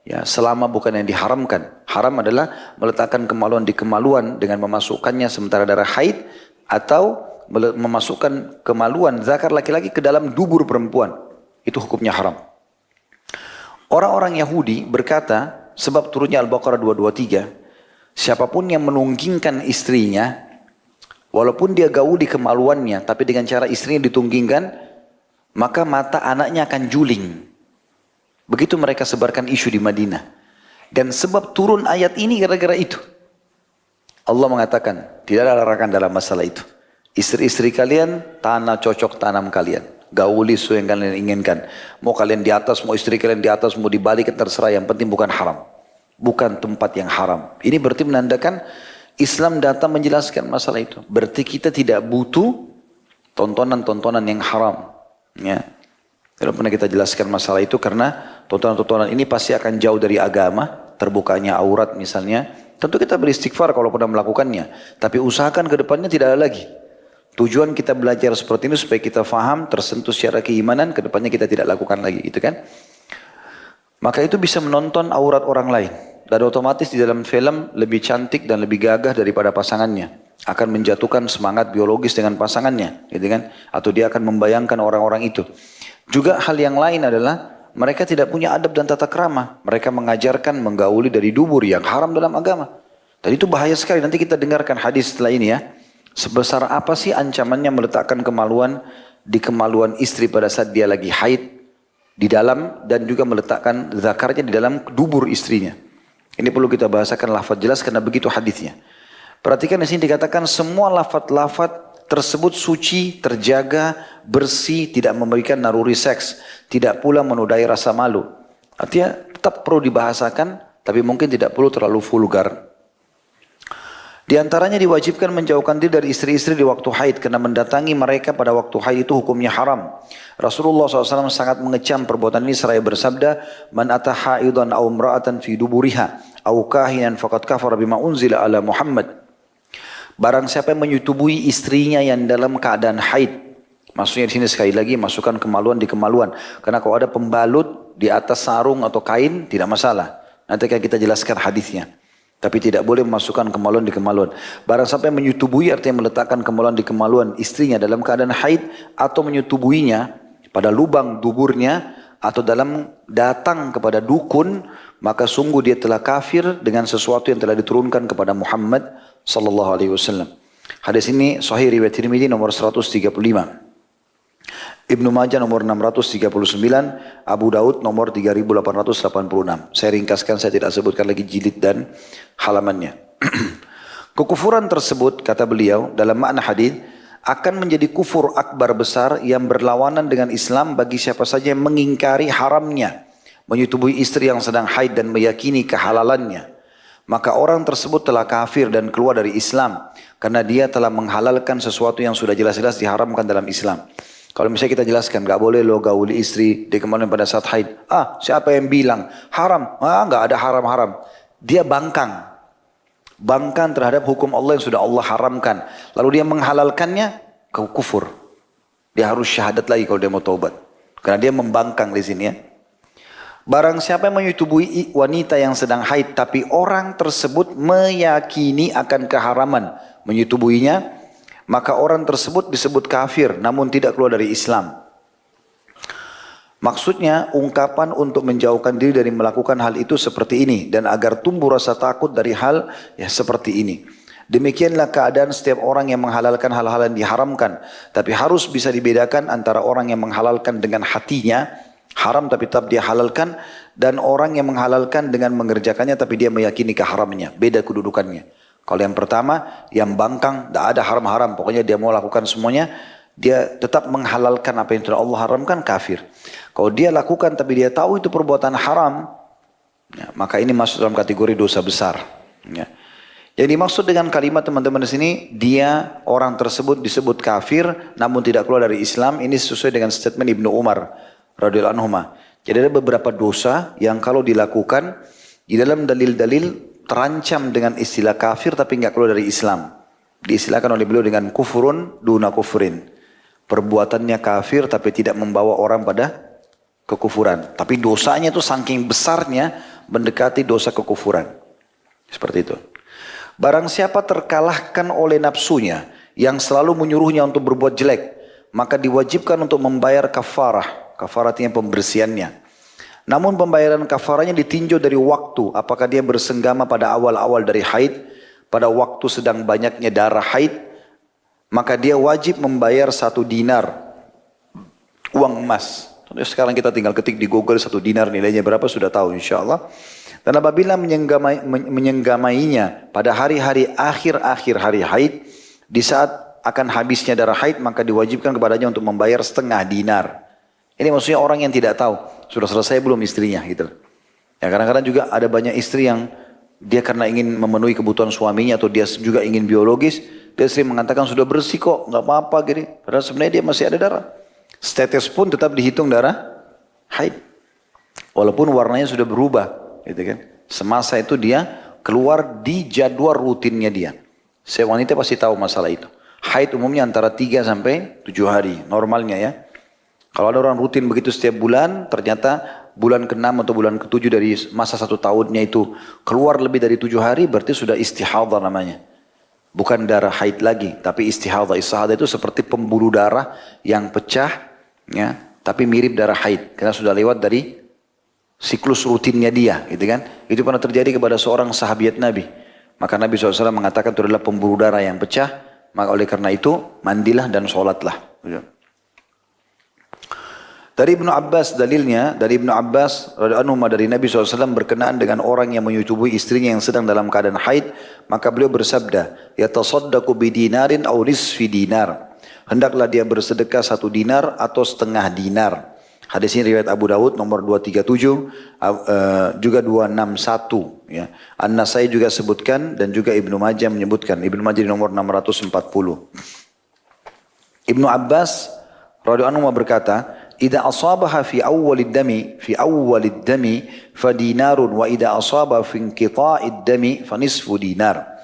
ya, selama bukan yang diharamkan. Haram adalah meletakkan kemaluan di kemaluan dengan memasukkannya sementara darah haid, atau memasukkan kemaluan zakar laki-laki ke dalam dubur perempuan. Itu hukumnya haram. Orang-orang Yahudi berkata, sebab turunnya Al-Baqarah 223, siapapun yang menunggingkan istrinya, walaupun dia gauli kemaluannya, tapi dengan cara istrinya ditunggingkan, maka mata anaknya akan juling. Begitu mereka sebarkan isu di Madinah. Dan sebab turun ayat ini gara-gara itu. Allah mengatakan, tidak ada larangan dalam masalah itu. Istri-istri kalian, tanah cocok tanam kalian. Gauli sesuai yang kalian inginkan. Mau kalian di atas, mau istri kalian di atas, mau dibalik, terserah. Yang penting bukan haram. Bukan tempat yang haram. Ini berarti menandakan Islam datang menjelaskan masalah itu. Berarti kita tidak butuh tontonan-tontonan yang haram. Ya. Tidak pernah kita jelaskan masalah itu karena tontonan-tontonan ini pasti akan jauh dari agama. Terbukanya aurat misalnya. Tentu kita beristighfar kalau pernah melakukannya. Tapi usahakan ke depannya tidak ada lagi. Tujuan kita belajar seperti ini supaya kita faham, tersentuh secara keimanan, ke depannya kita tidak lakukan lagi. Gitu kan? Maka itu bisa menonton aurat orang lain. Dan otomatis di dalam film lebih cantik dan lebih gagah daripada pasangannya. Akan menjatuhkan semangat biologis dengan pasangannya. Gitu kan? Atau dia akan membayangkan orang-orang itu. Juga hal yang lain adalah mereka tidak punya adab dan tata krama. Mereka mengajarkan menggauli dari dubur yang haram dalam agama. Dan itu bahaya sekali. Nanti kita dengarkan hadis setelah ini ya. Sebesar apa sih ancamannya meletakkan kemaluan di kemaluan istri pada saat dia lagi haid di dalam, dan juga meletakkan zakarnya di dalam dubur istrinya. Ini perlu kita bahasakan lafaz jelas karena begitu hadisnya. Perhatikan di sini dikatakan semua lafaz-lafaz tersebut suci, terjaga, bersih, tidak memberikan naruri seks, tidak pula menodai rasa malu. Artinya tetap perlu dibahasakan, tapi mungkin tidak perlu terlalu vulgar. Di antaranya diwajibkan menjauhkan diri dari istri-istri di waktu haid, karena mendatangi mereka pada waktu haid itu hukumnya haram. Rasulullah SAW sangat mengecam perbuatan ini seraya bersabda, "Man ata haidan aw imra'atan fi duburiha aw kahinan faqad kafara bima unzila ala Muhammad." Barang siapa yang menyetubui istrinya yang dalam keadaan haid, maksudnya di sini sekali lagi masukkan kemaluan di kemaluan, karena kalau ada pembalut di atas sarung atau kain tidak masalah. Nanti akan kita jelaskan hadisnya. Tapi tidak boleh memasukkan kemaluan di kemaluan. Barang siapa yang menyetubui artinya meletakkan kemaluan di kemaluan istrinya dalam keadaan haid, atau menyetubuinya pada lubang duburnya, atau dalam datang kepada dukun, maka sungguh dia telah kafir dengan sesuatu yang telah diturunkan kepada Muhammad sallallahu alaihi wasallam. Hadis ini sahih riwayat Tirmidzi nomor 135. Ibnu Majah nomor 639, Abu Daud nomor 3886. Saya ringkaskan, saya tidak sebutkan lagi jilid dan halamannya. Kekufuran tersebut, kata beliau dalam makna hadis, akan menjadi kufur akbar besar yang berlawanan dengan Islam bagi siapa saja yang mengingkari haramnya menyetubui istri yang sedang haid dan meyakini kehalalannya. Maka orang tersebut telah kafir dan keluar dari Islam karena dia telah menghalalkan sesuatu yang sudah jelas-jelas diharamkan dalam Islam. Kalau misalnya kita jelaskan, gak boleh lo gauli istri di kemaluan pada saat haid. Siapa yang bilang? Haram. Gak ada haram-haram. Dia bangkang. Bangkang terhadap hukum Allah yang sudah Allah haramkan. Lalu dia menghalalkannya, kufur. Dia harus syahadat lagi kalau dia mau taubat. Karena dia membangkang di sini ya. Barang siapa yang menyetubui wanita yang sedang haid, tapi orang tersebut meyakini akan keharaman menyetubuinya, maka orang tersebut disebut kafir namun tidak keluar dari Islam. Maksudnya ungkapan untuk menjauhkan diri dari melakukan hal itu seperti ini, dan agar tumbuh rasa takut dari hal ya seperti ini. Demikianlah keadaan setiap orang yang menghalalkan hal-hal yang diharamkan, tapi harus bisa dibedakan antara orang yang menghalalkan dengan hatinya, haram tapi tetap dia halalkan, dan orang yang menghalalkan dengan mengerjakannya tapi dia meyakini keharamannya. Beda kedudukannya. Kalau yang pertama, yang bangkang, tidak ada haram-haram, pokoknya dia mau lakukan semuanya, dia tetap menghalalkan apa yang telah Allah haramkan, kafir. Kalau dia lakukan tapi dia tahu itu perbuatan haram, ya, maka ini masuk dalam kategori dosa besar. Ya. Yang dimaksud dengan kalimat teman-teman di sini, dia orang tersebut disebut kafir namun tidak keluar dari Islam. Ini sesuai dengan statement Ibnu Umar radhiyallahu anhu. Jadi ada beberapa dosa yang kalau dilakukan di dalam dalil-dalil terancam dengan istilah kafir tapi nggak keluar dari Islam. Diistilahkan oleh beliau dengan kufurun duna kufrin. Perbuatannya kafir tapi tidak membawa orang pada kekufuran. Tapi dosanya itu saking besarnya mendekati dosa kekufuran. Seperti itu. Barang siapa terkalahkan oleh nafsunya yang selalu menyuruhnya untuk berbuat jelek, maka diwajibkan untuk membayar kafarah. Kafarah artinya pembersihannya. Namun pembayaran kafarahnya ditinjau dari waktu. Apakah dia bersenggama pada awal-awal dari haid, pada waktu sedang banyaknya darah haid, maka dia wajib membayar 1 dinar uang emas. Sekarang kita tinggal ketik di Google 1 dinar nilainya berapa sudah tahu insya Allah. Dan apabila menyenggamainya pada hari-hari akhir-akhir hari haid, di saat akan habisnya darah haid, maka diwajibkan kepadanya untuk membayar 1/2 dinar. Ini maksudnya orang yang tidak tahu, sudah selesai belum istrinya gitu. Ya kadang-kadang juga ada banyak istri yang dia karena ingin memenuhi kebutuhan suaminya atau dia juga ingin biologis, dia sering mengatakan sudah bersih kok, nggak apa-apa gini. Padahal sebenarnya dia masih ada darah. Setetes pun tetap dihitung darah haid. Walaupun warnanya sudah berubah. Gitu kan. Semasa itu dia keluar di jadwal rutinnya dia. Saya wanita pasti tahu masalah itu. Haid umumnya antara 3 sampai 7 hari normalnya ya. Kalau ada orang rutin begitu setiap bulan, ternyata bulan ke-6 atau bulan ke-7 dari masa 1 tahunnya itu keluar lebih dari 7 hari, berarti sudah istihadhah namanya. Bukan darah haid lagi, tapi istihadhah. Istihadhah itu seperti pembuluh darah yang pecah, ya, tapi mirip darah haid karena sudah lewat dari siklus rutinnya dia, gitu kan? Itu pernah terjadi kepada seorang sahabat Nabi. Maka Nabi SAW mengatakan itu adalah pembuluh darah yang pecah. Maka oleh karena itu mandilah dan sholatlah. Dari Ibnu Abbas dalilnya, dari Ibnu Abbas radhiyallahu anhu dari Nabi SAW berkenaan dengan orang yang menyetubui istrinya yang sedang dalam keadaan haid, maka beliau bersabda, yatasaddaqu bidinarin aw nisfi dinar. Hendaklah dia bersedekah 1 dinar atau 1/2 dinar. Hadis ini riwayat Abu Dawud nomor 237, juga 261. Ya. An-Nasai juga sebutkan dan juga Ibnu Majah menyebutkan. Ibnu Majah di nomor 640. Ibnu Abbas radhiyallahu anhu berkata, "Idza asabaha fi awwalid dami fa dinarun wa idza asaba fi inqita'id dami fa nisfu dinar."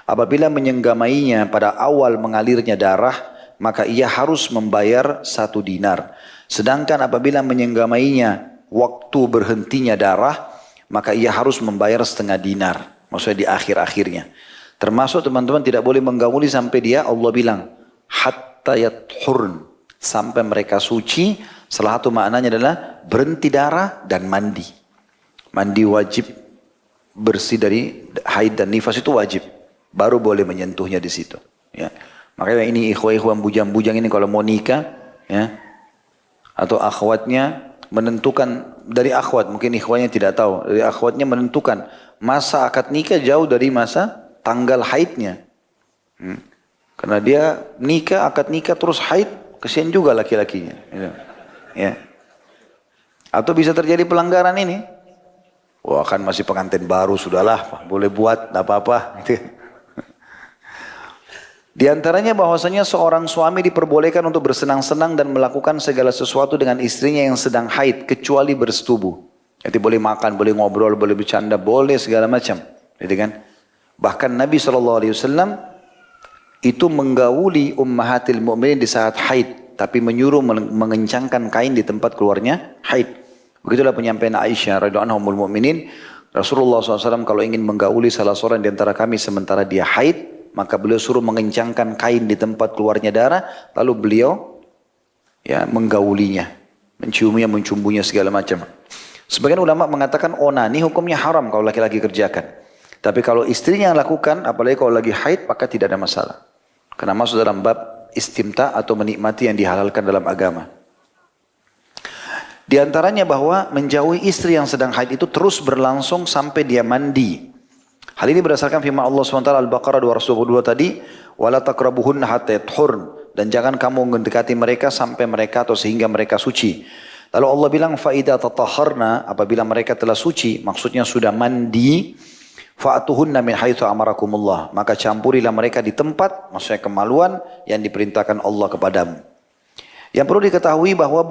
Apabila menyenggamainya pada awal mengalirnya darah, maka ia harus membayar 1 dinar. Sedangkan apabila menyenggamainya waktu berhentinya darah, maka ia harus membayar 1/2 dinar. Maksudnya di akhir-akhirnya. Termasuk teman-teman tidak boleh menggauli sampai dia, Allah bilang, hatta yathurn, sampai mereka suci. Salah satu maknanya adalah berhenti darah dan mandi. Mandi wajib, bersih dari haid dan nifas itu wajib. Baru boleh menyentuhnya di situ. Ya. Makanya ini ikhwah-ikhwah bujang-bujang ini kalau mau nikah, ya, atau akhwatnya menentukan, dari akhwat mungkin ikhwanya tidak tahu, dari akhwatnya menentukan masa akad nikah jauh dari masa tanggal haidnya. Karena dia nikah, akad nikah terus haid, kesian juga laki-lakinya. Ya. Atau bisa terjadi pelanggaran ini. Wah kan masih pengantin baru, sudahlah boleh buat, tidak apa-apa. Di antaranya bahwasanya seorang suami diperbolehkan untuk bersenang-senang dan melakukan segala sesuatu dengan istrinya yang sedang haid kecuali bersetubuh. Jadi boleh makan, boleh ngobrol, boleh bercanda, boleh segala macam. Gitu kan? Bahkan Nabi SAW itu menggauli ummahatil mu'minin di saat haid, tapi menyuruh mengencangkan kain di tempat keluarnya haid. Begitulah penyampaian Aisyah radhiyallahu anha ummul mu'minin. Rasulullah SAW kalau ingin menggauli salah seorang di antara kami sementara dia haid, maka beliau suruh mengencangkan kain di tempat keluarnya darah, lalu beliau ya menggaulinya, menciumnya, mencumbunya segala macam. Sebagian ulama mengatakan onani hukumnya haram kalau laki-laki kerjakan. Tapi kalau istrinya yang lakukan, apalagi kalau lagi haid, maka tidak ada masalah. Karena masuk dalam bab istimta atau menikmati yang dihalalkan dalam agama. Di antaranya bahwa menjauhi istri yang sedang haid itu terus berlangsung sampai dia mandi. Hal ini berdasarkan firman Allah SWT Al-Baqarah 222 tadi, wala taqrabuhunna hatta yathurn, dan jangan kamu mendekati mereka sampai mereka atau sehingga mereka suci. Lalu Allah bilang fa idza tatahharna, apabila mereka telah suci, maksudnya sudah mandi, Fa'atuhunna min haitsu amarakumullah. Maka campurilah mereka di tempat, maksudnya kemaluan yang diperintahkan Allah kepadamu. Yang perlu diketahui bahwa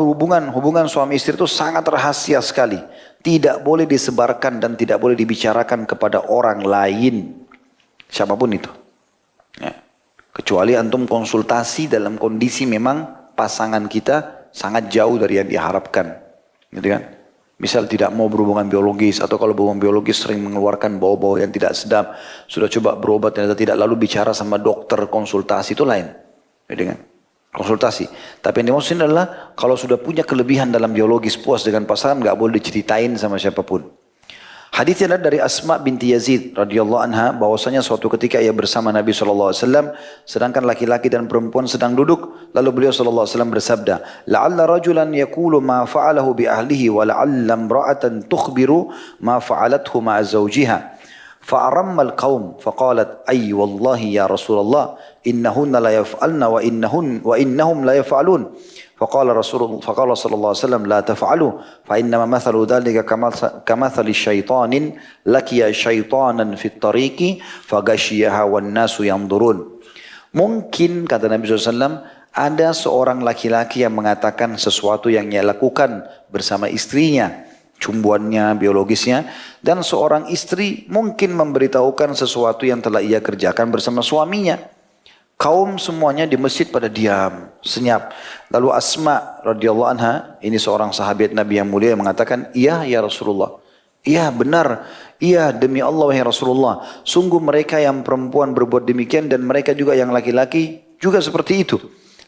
hubungan suami istri itu sangat rahasia sekali. Tidak boleh disebarkan dan tidak boleh dibicarakan kepada orang lain. Siapapun itu. Ya. Kecuali antum konsultasi dalam kondisi memang pasangan kita sangat jauh dari yang diharapkan. Gitu kan? Misal tidak mau berhubungan biologis, atau kalau berhubungan biologis sering mengeluarkan bau-bau yang tidak sedap. Sudah coba berobat ternyata tidak, lalu bicara sama dokter, konsultasi itu lain. Gitu kan? Konsultasi. Tapi yang dimaksud adalah kalau sudah punya kelebihan dalam biologis, puas dengan pasangan, nggak boleh diceritain sama siapapun. Hadisnya adalah dari Asma binti Yazid radhiyallahu anha, bahwasanya suatu ketika ia bersama Nabi SAW, sedangkan laki-laki dan perempuan sedang duduk, lalu beliau SAW bersabda, la'alla rajulan yaqulu ma fa'alahu bi ahlihi wa la'alla imra'atan tukhbiru ma fa'alathu ma'a zawjiha. فأرم القوم فقالت أي والله يا رسول الله إنهن لا يفعلن وإنهم لا يفعلون فقال صلى الله عليه وسلم لا تفعلوا فإنما مثل ذلك كمثل الشيطان لقي شيطانا في الطريق فغشيها والناس ينظرون. Mungkin kata Nabi SAW, ada seorang laki-laki yang mengatakan sesuatu yang ia lakukan bersama istrinya, cumbuannya, biologisnya, dan seorang istri mungkin memberitahukan sesuatu yang telah ia kerjakan bersama suaminya. Kaum semuanya di masjid pada diam, senyap. Lalu Asma radhiyallahu anha, ini seorang sahabat Nabi yang mulia, mengatakan, iya ya Rasulullah. Iya benar, iya demi Allah ya Rasulullah. Sungguh mereka yang perempuan berbuat demikian dan mereka juga yang laki-laki juga seperti itu.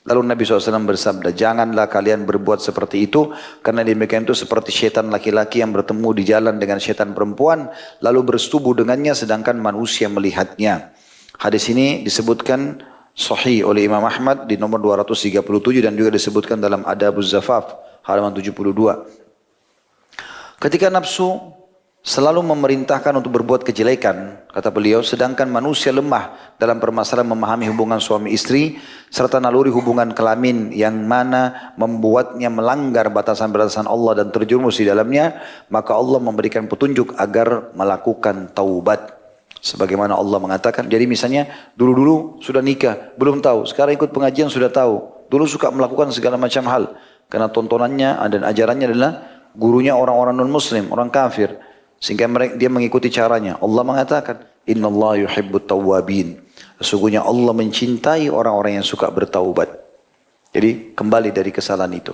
Lalu Nabi SAW bersabda, janganlah kalian berbuat seperti itu, karena demikian itu seperti syaitan laki-laki yang bertemu di jalan dengan syaitan perempuan, lalu bersetubuh dengannya sedangkan manusia melihatnya. Hadis ini disebutkan sahih oleh Imam Ahmad di nomor 237 dan juga disebutkan dalam Adabuz Zafaf, halaman 72. Ketika nafsu selalu memerintahkan untuk berbuat kejelekan, kata beliau, sedangkan manusia lemah dalam permasalahan memahami hubungan suami istri, serta naluri hubungan kelamin yang mana membuatnya melanggar batasan-batasan Allah dan terjerumus di dalamnya, maka Allah memberikan petunjuk agar melakukan taubat. Sebagaimana Allah mengatakan, jadi misalnya dulu-dulu sudah nikah, belum tahu, sekarang ikut pengajian sudah tahu, dulu suka melakukan segala macam hal, karena tontonannya dan ajarannya adalah gurunya orang-orang non-muslim, orang kafir. Sehingga dia mengikuti caranya. Allah mengatakan, Innallaha yuhibbut tawwabin. Sesungguhnya Allah mencintai orang-orang yang suka bertaubat. Jadi kembali dari kesalahan itu.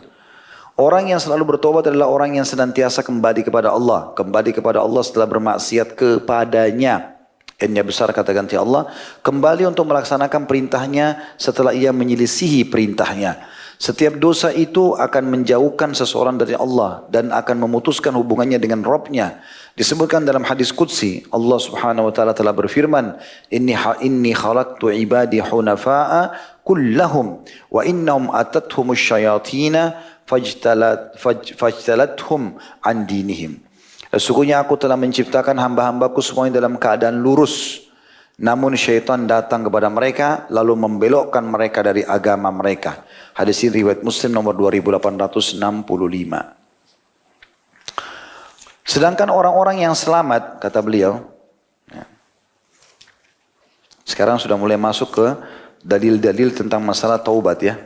Orang yang selalu bertaubat adalah orang yang senantiasa kembali kepada Allah. Kembali kepada Allah setelah bermaksiat kepadanya. N-nya besar kata ganti Allah. Kembali untuk melaksanakan perintahnya setelah ia menyelisihi perintahnya. Setiap dosa itu akan menjauhkan seseorang dari Allah dan akan memutuskan hubungannya dengan Rabb-nya. Disebutkan dalam hadis qudsi, Allah Subhanahu wa taala telah berfirman, inni khalaqtu ibadi hunafa'a kullahum wa innahum atathum asyayatina fajtalathum an dinihim. Sesungguhnya aku telah menciptakan hamba-hambaku semuanya dalam keadaan lurus. Namun syaitan datang kepada mereka lalu membelokkan mereka dari agama mereka. Hadis ini riwayat Muslim nomor 2865. Sedangkan orang-orang yang selamat, kata beliau, ya, sekarang sudah mulai masuk ke dalil-dalil tentang masalah taubat ya.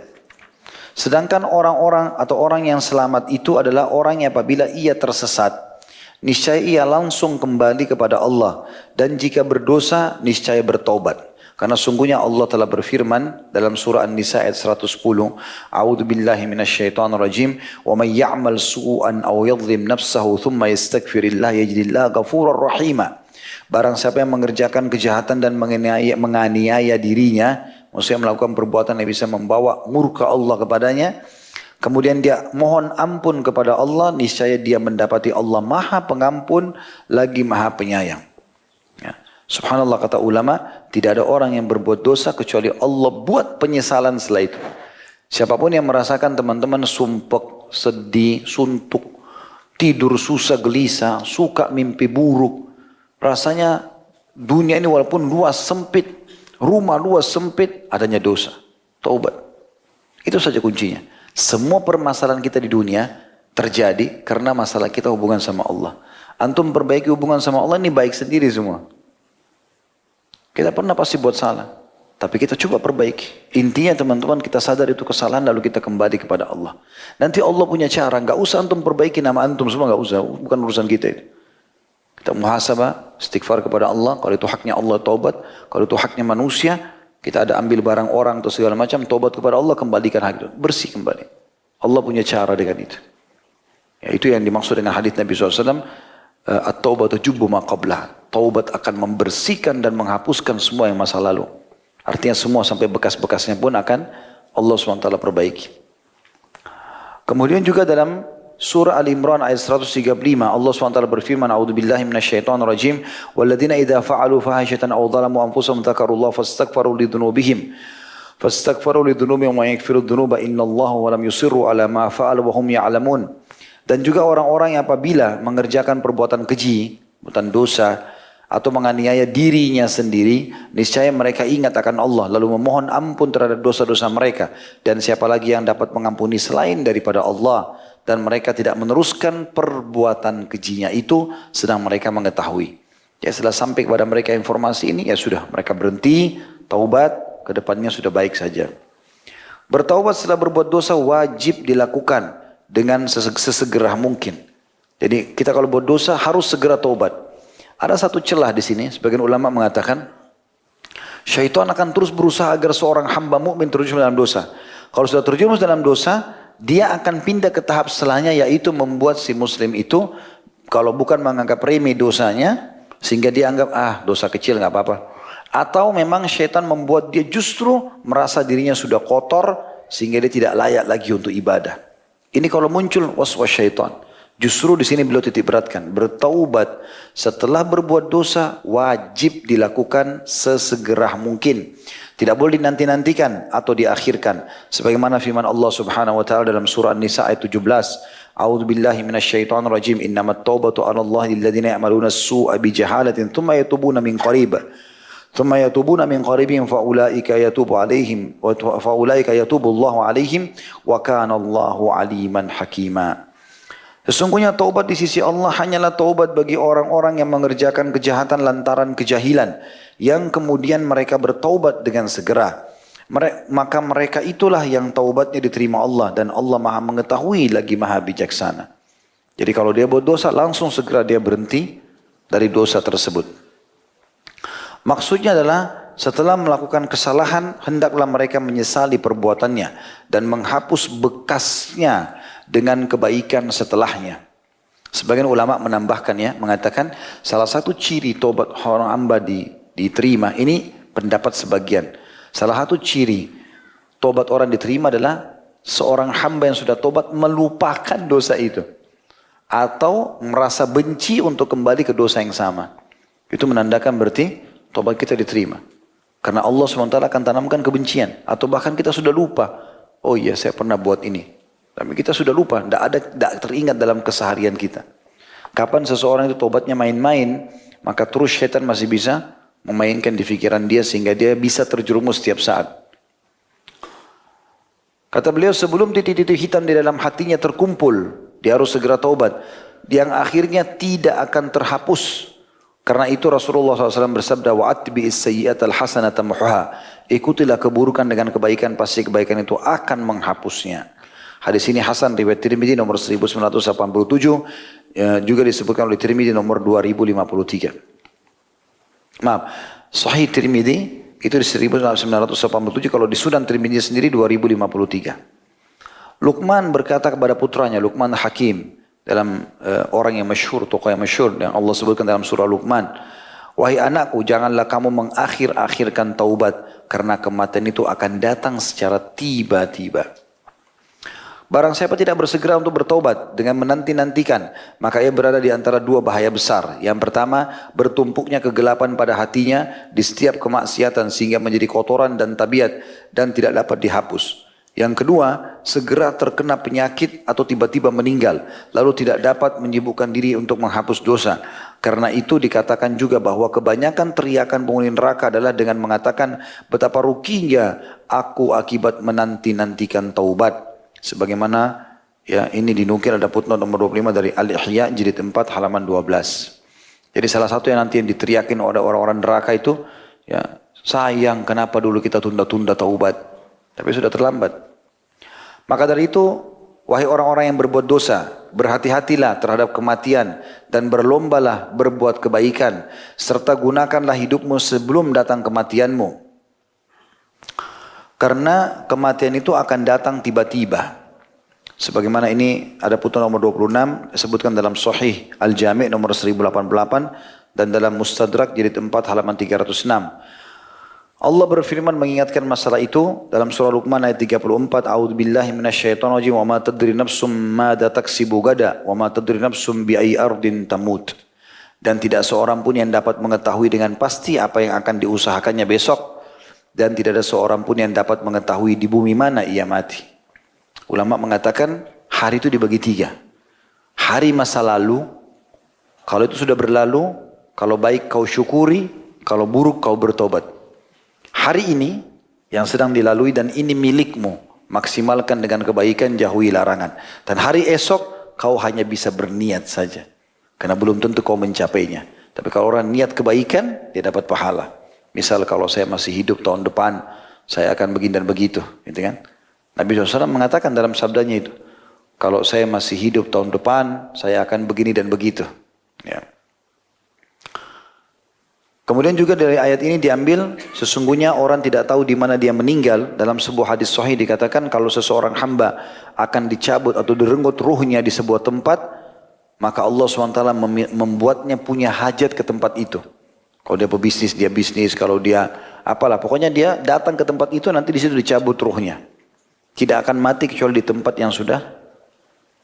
Sedangkan orang-orang atau orang yang selamat itu adalah orang yang apabila ia tersesat, niscaya ia langsung kembali kepada Allah, dan jika berdosa niscaya bertaubat. Karena sungguhnya Allah telah berfirman dalam surah An-Nisa ayat 110, A'udzu billahi minasyaitonir rajim, wa may ya'mal su'an aw yadhlim nafsahu thumma yastaghfirillah yajidillaha ghafurur rahima. Barang siapa yang mengerjakan kejahatan dan menganiaya dirinya, maksudnya melakukan perbuatan yang bisa membawa murka Allah kepadanya, kemudian dia mohon ampun kepada Allah, niscaya dia mendapati Allah Maha Pengampun lagi Maha Penyayang. Ya. Subhanallah, kata ulama, tidak ada orang yang berbuat dosa kecuali Allah buat penyesalan setelah itu. Siapapun yang merasakan teman-teman sumpek, sedih, suntuk, tidur susah, gelisah, suka mimpi buruk, rasanya dunia ini walaupun luas sempit, rumah luas sempit, adanya dosa. Taubat. Itu saja kuncinya. Semua permasalahan kita di dunia terjadi karena masalah kita hubungan sama Allah. Antum perbaiki hubungan sama Allah, ini baik sendiri semua. Kita pernah pasti buat salah. Tapi kita coba perbaiki. Intinya teman-teman kita sadar itu kesalahan lalu kita kembali kepada Allah. Nanti Allah punya cara. Nggak usah antum perbaiki nama antum semua, nggak usah. Bukan urusan kita itu. Kita muhasabah, istighfar kepada Allah. Kalau itu haknya Allah, taubat. Kalau itu haknya manusia, kita ada ambil barang orang atau segala macam, taubat kepada Allah, kembalikan hak itu. Bersih kembali. Allah punya cara dengan itu. Ya, itu yang dimaksud dengan hadits Nabi SAW. At-taubatu jubbu ma qablah. Taubat akan membersihkan dan menghapuskan semua yang masa lalu. Artinya semua sampai bekas-bekasnya pun akan Allah SWT perbaiki. Kemudian juga dalam surah Al-Imran ayat 135 Allah SWT berfirman, A'udzubillahi minasyaitonirrajim, walladzina idza fa'alu fahishatan aw dhalamu anfusahum dzakarullaha fastaghfaru lidzunubihim wa yaghfiru dzunuba innallaha wa lam yusirru ala ma fa'alu wa hum ya'lamun. Dan juga orang-orang yang apabila mengerjakan perbuatan keji, perbuatan dosa, atau menganiaya dirinya sendiri, niscaya mereka ingat akan Allah, lalu memohon ampun terhadap dosa-dosa mereka. Dan siapa lagi yang dapat mengampuni selain daripada Allah? Dan mereka tidak meneruskan perbuatan kejinya itu, sedang mereka mengetahui. Ya setelah sampai kepada mereka informasi ini, ya sudah, mereka berhenti, taubat, kedepannya sudah baik saja. Bertaubat setelah berbuat dosa wajib dilakukan dengan sesegera mungkin. Jadi kita kalau buat dosa harus segera taubat. Ada satu celah di sini, sebagian ulama mengatakan syaitan akan terus berusaha agar seorang hamba mukmin terjerumus dalam dosa. Kalau sudah terjerumus dalam dosa, dia akan pindah ke tahap setelahnya, yaitu membuat si muslim itu kalau bukan menganggap remeh dosanya, sehingga dia anggap dosa kecil nggak apa-apa. Atau memang syaitan membuat dia justru merasa dirinya sudah kotor sehingga dia tidak layak lagi untuk ibadah. Ini kalau muncul waswas syaitan. Justru di sini beliau titik beratkan, bertaubat setelah berbuat dosa wajib dilakukan sesegera mungkin. Tidak boleh dinanti-nantikan atau diakhirkan. Sebagaimana firman Allah Subhanahu wa taala dalam surah An-Nisa ayat 17, A'udzubillahi minasyaitonir rajim. Innamat taubatu 'alallahi lilladzina ya'maluna as-su'a bijahalatin tsumma yatubuna min qarib. Tsumma yatubuna min qaribin faulaika yatubu 'alaihim wa faulaika yatubu Allahu 'alaihim wa kana Allahu 'aliman hakima. Sesungguhnya taubat di sisi Allah hanyalah taubat bagi orang-orang yang mengerjakan kejahatan lantaran kejahilan, yang kemudian mereka bertaubat dengan segera. Maka mereka itulah yang taubatnya diterima Allah, dan Allah maha mengetahui lagi maha bijaksana. Jadi kalau dia buat dosa, langsung segera dia berhenti dari dosa tersebut. Maksudnya adalah setelah melakukan kesalahan, hendaklah mereka menyesali perbuatannya dan menghapus bekasnya dengan kebaikan setelahnya. Sebagian ulama menambahkan mengatakan salah satu ciri tobat orang hamba diterima, ini pendapat sebagian. Salah satu ciri tobat orang diterima adalah seorang hamba yang sudah tobat melupakan dosa itu. Atau merasa benci untuk kembali ke dosa yang sama. Itu menandakan berarti tobat kita diterima. Karena Allah SWT akan tanamkan kebencian. Atau bahkan kita sudah lupa. Oh iya saya pernah buat ini. Tapi kita sudah lupa, tidak teringat dalam keseharian kita. Kapan seseorang itu tobatnya main-main, maka terus syaitan masih bisa memainkan di pikiran dia sehingga dia bisa terjerumus setiap saat. Kata beliau, sebelum titik-titik hitam di dalam hatinya terkumpul, dia harus segera taubat. Yang akhirnya tidak akan terhapus. Karena itu Rasulullah SAW bersabda, وَأَتْبِئِ السَّيِّئَةَ الْحَسَنَةَ مُحْهَا. Ikutilah keburukan dengan kebaikan, pasti kebaikan itu akan menghapusnya. Hadis ini Hasan riwayat Tirmidzi nomor 1987, juga disebutkan oleh Tirmidzi nomor 2053. Maaf, Sahih Tirmidzi itu di 1987, kalau di Sunan Tirmidzi sendiri 2053. Luqman berkata kepada putranya, Luqman Hakim, dalam orang yang masyhur, tokoh yang masyhur yang Allah sebutkan dalam surah Luqman, wahai anakku, janganlah kamu mengakhir-akhirkan taubat, karena kematian itu akan datang secara tiba-tiba. Barang siapa tidak bersegera untuk bertaubat dengan menanti-nantikan, maka ia berada di antara dua bahaya besar. Yang pertama, bertumpuknya kegelapan pada hatinya di setiap kemaksiatan sehingga menjadi kotoran dan tabiat dan tidak dapat dihapus. Yang kedua, segera terkena penyakit atau tiba-tiba meninggal, lalu tidak dapat menyibukkan diri untuk menghapus dosa. Karena itu dikatakan juga bahwa kebanyakan teriakan penghuni neraka adalah dengan mengatakan, betapa ruginya aku akibat menanti-nantikan taubat. Sebagaimana ini dinukil ada footnote nomor 25 dari Al-Ihya jilid 4 halaman 12. Jadi salah satu yang nanti yang diteriakin oleh orang-orang neraka itu, Ya, sayang kenapa dulu kita tunda-tunda taubat. Tapi sudah terlambat. Maka dari itu, wahai orang-orang yang berbuat dosa, berhati-hatilah terhadap kematian dan berlombalah berbuat kebaikan, serta gunakanlah hidupmu sebelum datang kematianmu. Karena kematian itu akan datang tiba-tiba. Sebagaimana ini ada putusan nomor 26 disebutkan dalam Sahih Al-Jami' nomor 1088 dan dalam Mustadrak jilid 4 halaman 306. Allah berfirman mengingatkan masalah itu dalam surah Luqman ayat 34, A'udzubillahi minasyaitonirrajim, wa ma tadri nafsum madza taksibu gada, wa ma tadri nafsum bi ayyi ardin tamut. Dan tidak seorang pun yang dapat mengetahui dengan pasti apa yang akan diusahakannya besok, dan tidak ada seorang pun yang dapat mengetahui di bumi mana ia mati. Ulama mengatakan hari itu dibagi tiga. Hari masa lalu, kalau itu sudah berlalu, kalau baik kau syukuri, kalau buruk kau bertobat. Hari ini yang sedang dilalui dan ini milikmu, maksimalkan dengan kebaikan, jauhi larangan. Dan hari esok kau hanya bisa berniat saja, karena belum tentu kau mencapainya. Tapi kalau orang niat kebaikan, dia dapat pahala. Misal kalau saya masih hidup tahun depan, saya akan begini dan begitu, gitu kan? Nabi SAW mengatakan dalam sabdanya itu, kalau saya masih hidup tahun depan, saya akan begini dan begitu. Ya. Kemudian juga dari ayat ini diambil, sesungguhnya orang tidak tahu di mana dia meninggal. Dalam sebuah hadis sahih dikatakan kalau seseorang hamba akan dicabut atau direnggut ruhnya di sebuah tempat, maka Allah SWT membuatnya punya hajat ke tempat itu. Kalau dia pebisnis, dia bisnis. Kalau dia apalah, pokoknya dia datang ke tempat itu, nanti di situ dicabut ruhnya. Tidak akan mati kecuali di tempat yang sudah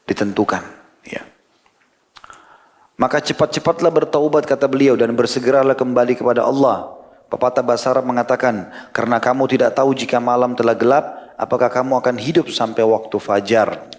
ditentukan. Ya. Maka cepat-cepatlah bertaubat kata beliau dan bersegeralah kembali kepada Allah. Pepatah bahasa Arab mengatakan, karena kamu tidak tahu jika malam telah gelap, apakah kamu akan hidup sampai waktu fajar.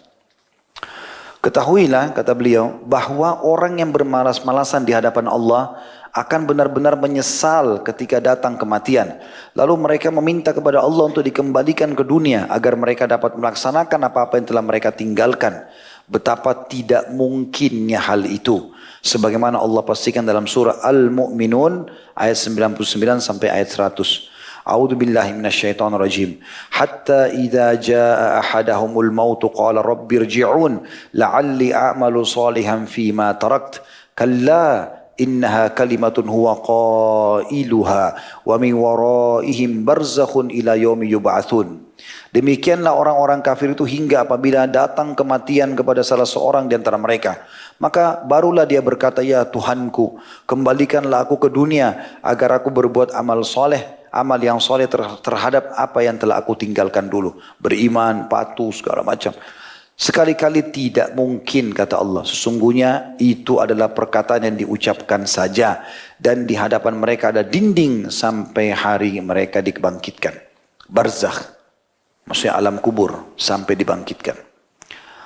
Ketahuilah kata beliau bahwa orang yang bermalas-malasan di hadapan Allah akan benar-benar menyesal ketika datang kematian. Lalu mereka meminta kepada Allah untuk dikembalikan ke dunia agar mereka dapat melaksanakan apa-apa yang telah mereka tinggalkan. Betapa tidak mungkinnya hal itu. Sebagaimana Allah pastikan dalam surah Al-Mu'minun ayat 99 sampai ayat 100. A'udzu billahi minasyaitonir rajim. Hatta idza jaa ahadahumul maut qala rabbirji'un la'alli a'malu salihan fima tarakt. Kalla innaha kalimatun huwa qailuha wa min waraihim barzakhun ila yaumi yub'atsun. Demikianlah orang-orang kafir itu hingga apabila datang kematian kepada salah seorang di antara mereka. Maka barulah dia berkata, ya Tuhanku, kembalikanlah aku ke dunia agar aku berbuat amal soleh, amal yang soleh terhadap apa yang telah aku tinggalkan dulu. Beriman, patuh, segala macam. Sekali-kali tidak mungkin kata Allah. Sesungguhnya itu adalah perkataan yang diucapkan saja. Dan di hadapan mereka ada dinding sampai hari mereka dibangkitkan. Barzakh. Maksudnya alam kubur sampai dibangkitkan.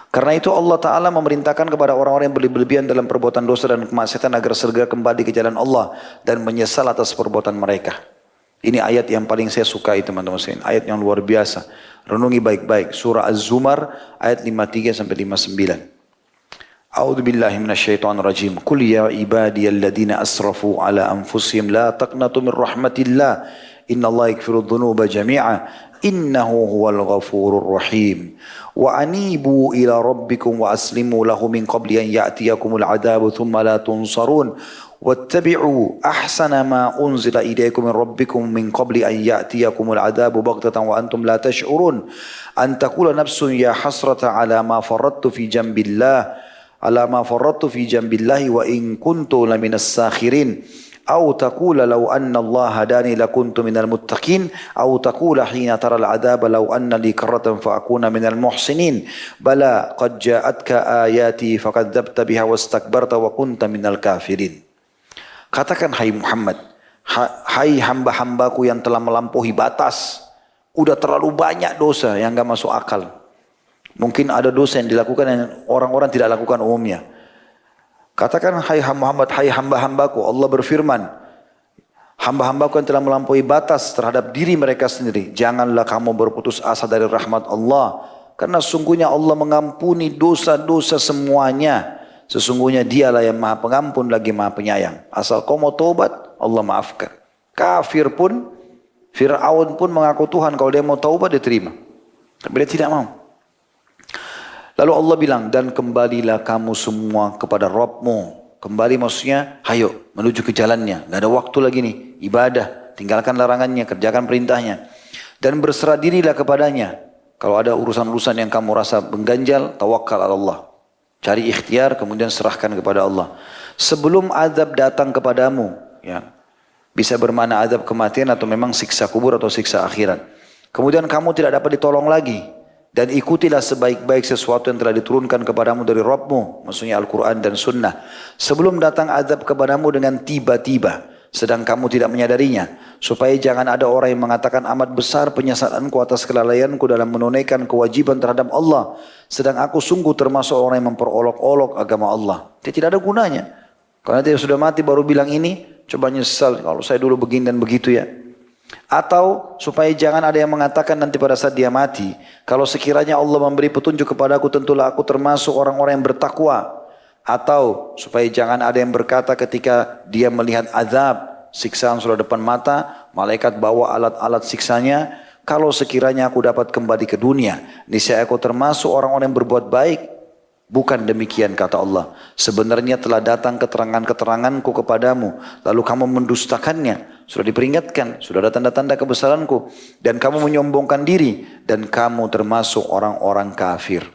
Karena itu Allah Ta'ala memerintahkan kepada orang-orang yang berlebihan dalam perbuatan dosa dan kemaksiatan agar segera kembali ke jalan Allah dan menyesal atas perbuatan mereka. Ini ayat yang paling saya sukai teman-teman sekalian. Ayat yang luar biasa. Renungi baik-baik. Surah Az-Zumar ayat 53 sampai 59. A'udzu billahi minasyaitonir rajim. Qul ya ibadiyalladzina asrafu ala anfusihim la taqnatu min rahmatillah. Innallaha yaghfiru dzunuba jami'a. Innahu huwal ghafurur rahim. Wa anibu ila rabbikum wa aslimu lahu min qabli an ya'tiyakumul adabu thumma la tunsarun. Wattabi'u ahsana ma unzila ilaykum min rabbikum min qabli an ya'tiyakumul adabu baghtatan wa antum la tash'urun. An taqula nafsun ya hasrata ala ma faradtu fi jambillah wa in kuntu laminas sakhirin. أو تقول لو أن الله هداني لكنت من المتقين أو تقول حين ترى العذاب لو أن لي كرة فأكون من المحسنين بلى قد جاءتك آياتي فكذبت بها واستكبرت وكنت من الكافرين. Katakan hai Muhammad, hai hamba-hambaku yang telah melampaui batas, udah terlalu banyak dosa yang gak masuk akal. Mungkin ada dosa yang dilakukan yang orang-orang tidak lakukan umumnya. Katakan hai Muhammad, hai hamba-hambaku, Allah berfirman, hamba-hambaku yang telah melampaui batas terhadap diri mereka sendiri, janganlah kamu berputus asa dari rahmat Allah, karena sungguhnya Allah mengampuni dosa-dosa semuanya. Sesungguhnya dialah yang maha pengampun lagi maha penyayang. Asal kau mau taubat, Allah maafkan. Kafir pun, Fir'aun pun mengaku Tuhan. Kalau dia mau taubat dia terima. Tapi dia tidak mau. Lalu Allah bilang, dan kembalilah kamu semua kepada Rabbmu. Kembali maksudnya, hayo menuju ke jalannya. Gak ada waktu lagi nih, ibadah. Tinggalkan larangannya, kerjakan perintahnya. Dan berserah dirilah kepadanya. Kalau ada urusan-urusan yang kamu rasa mengganjal, tawakal ala Allah. Cari ikhtiar, kemudian serahkan kepada Allah. Sebelum azab datang kepadamu, ya, bisa bermakna azab kematian atau memang siksa kubur atau siksa akhirat. Kemudian kamu tidak dapat ditolong lagi. Dan ikutilah sebaik-baik sesuatu yang telah diturunkan kepadamu dari Rabbmu. Maksudnya Al-Quran dan Sunnah. Sebelum datang azab kepadamu dengan tiba-tiba. Sedang kamu tidak menyadarinya. Supaya jangan ada orang yang mengatakan amat besar penyesalanku atas kelalaianku dalam menunaikan kewajiban terhadap Allah. Sedang aku sungguh termasuk orang yang memperolok-olok agama Allah. Dia tidak ada gunanya. Karena dia sudah mati baru bilang ini, coba nyesal kalau saya dulu begini dan begitu ya. Atau supaya jangan ada yang mengatakan nanti pada saat dia mati, kalau sekiranya Allah memberi petunjuk kepadaku tentulah aku termasuk orang-orang yang bertakwa. Atau supaya jangan ada yang berkata ketika dia melihat azab, siksaan sudah depan mata, malaikat bawa alat-alat siksanya, kalau sekiranya aku dapat kembali ke dunia, niscaya aku termasuk orang-orang yang berbuat baik. Bukan demikian kata Allah. Sebenarnya telah datang keterangan-keteranganku kepadamu. Lalu kamu mendustakannya. Sudah diperingatkan. Sudah ada tanda-tanda kebesaranku. Dan kamu menyombongkan diri. Dan kamu termasuk orang-orang kafir.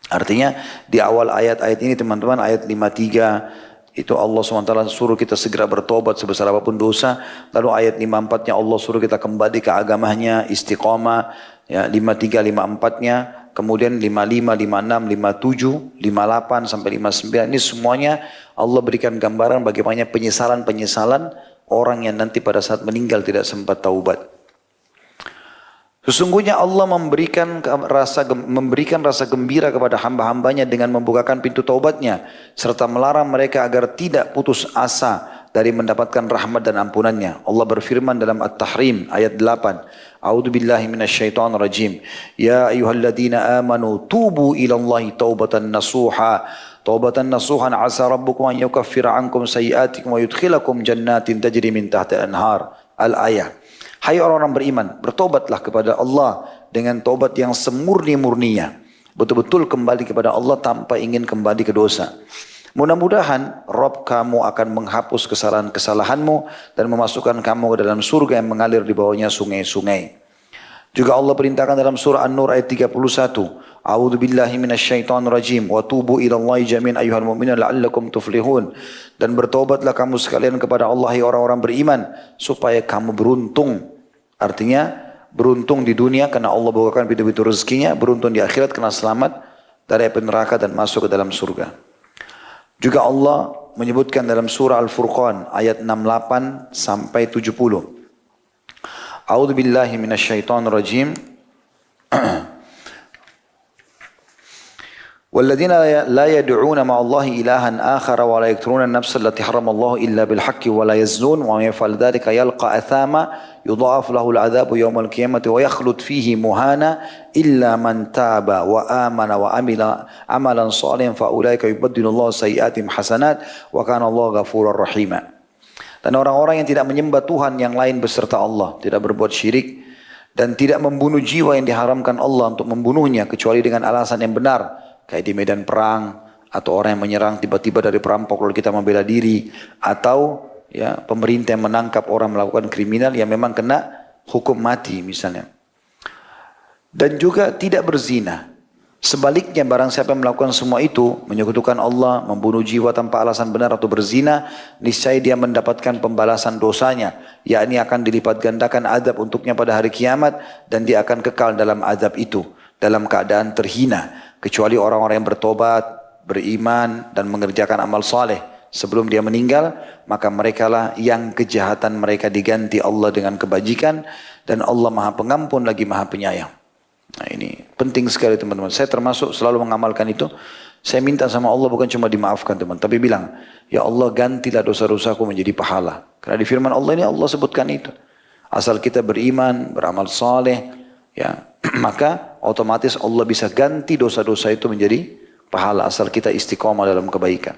Artinya di awal ayat-ayat ini teman-teman. Ayat 53. Itu Allah SWT suruh kita segera bertobat sebesar apapun dosa. Lalu ayat 54-nya Allah suruh kita kembali ke agamanya. Istiqamah. Ya, 53, 54-nya. Kemudian 55, 56, 57, 58 sampai 59 ini semuanya Allah berikan gambaran bagaimana penyesalan-penyesalan orang yang nanti pada saat meninggal tidak sempat taubat. Sesungguhnya Allah memberikan rasa gembira kepada hamba-hambanya dengan membukakan pintu taubatnya serta melarang mereka agar tidak putus asa dari mendapatkan rahmat dan ampunannya. Allah berfirman dalam At-Tahrim ayat 8. A'udzu billahi minasyaitonir rajim. Ya ayyuhalladzina amanu tubu ilallahi taubatan nasuha. Taubatan nasuhan asa rabbukum an yukaffira ankum sayiatikum wa yudkhilakum jannatin tajri min tahtiha al-anhar. Al-ayah. Hai orang-orang beriman, bertobatlah kepada Allah dengan taubat yang semurni-murninya. Betul-betul kembali kepada Allah tanpa ingin kembali ke dosa. Mudah-mudahan Rabb kamu akan menghapus kesalahan-kesalahanmu dan memasukkan kamu ke dalam surga yang mengalir di bawahnya sungai-sungai. Juga Allah perintahkan dalam surah An-Nur ayat 31. A'udzu billahi minasyaitonir rajim wa tubu ilallahi jami'an ayyuhal mu'minun la'allakum tuflihun. Dan bertobatlah kamu sekalian kepada Allah orang-orang beriman supaya kamu beruntung. Artinya beruntung di dunia karena Allah bukakan pintu-pintu rezekinya, beruntung di akhirat karena selamat dari api neraka dan masuk ke dalam surga. Juga Allah menyebutkan dalam surah Al-Furqan ayat 68 sampai 70. A'udzu billahi minasyaitonir rajim. والذين لا يدعون مع الله إلها آخر ولا يقتلون النفس التي حرم الله إلا بالحق ولا يزنون ومن يفعل ذلك يلقى أثاما يضاعف له العذاب يوم القيامة ويخلد فيه مهانا إلا من تاب وآمن وعمل عملا صالحا فأولئك يبدل الله سيئاتهم حسنات وكان الله غفورا رحيما. Dan orang-orang yang tidak menyembah Tuhan yang lain beserta Allah, tidak berbuat syirik dan tidak membunuh jiwa yang diharamkan Allah untuk membunuhnya kecuali dengan alasan yang benar. Kayak di medan perang, atau orang yang menyerang tiba-tiba dari perampok lalu kita membela diri, atau ya pemerintah yang menangkap orang melakukan kriminal yang memang kena hukum mati misalnya. Dan juga tidak berzina. Sebaliknya barang siapa yang melakukan semua itu, menyekutukan Allah, membunuh jiwa tanpa alasan benar atau berzina, niscaya dia mendapatkan pembalasan dosanya, yakni akan dilipat gandakan azab untuknya pada hari kiamat dan dia akan kekal dalam azab itu dalam keadaan terhina. Kecuali orang-orang yang bertobat, beriman dan mengerjakan amal saleh sebelum dia meninggal, maka merekalah yang kejahatan mereka diganti Allah dengan kebajikan dan Allah Maha Pengampun lagi Maha Penyayang. Nah ini penting sekali teman-teman. Saya termasuk selalu mengamalkan itu. Saya minta sama Allah bukan cuma dimaafkan teman, tapi bilang, ya Allah gantilah dosa-dosaku menjadi pahala. Karena di firman Allah ini Allah sebutkan itu. Asal kita beriman, beramal saleh, ya maka otomatis Allah bisa ganti dosa-dosa itu menjadi pahala asal kita istiqomah dalam kebaikan.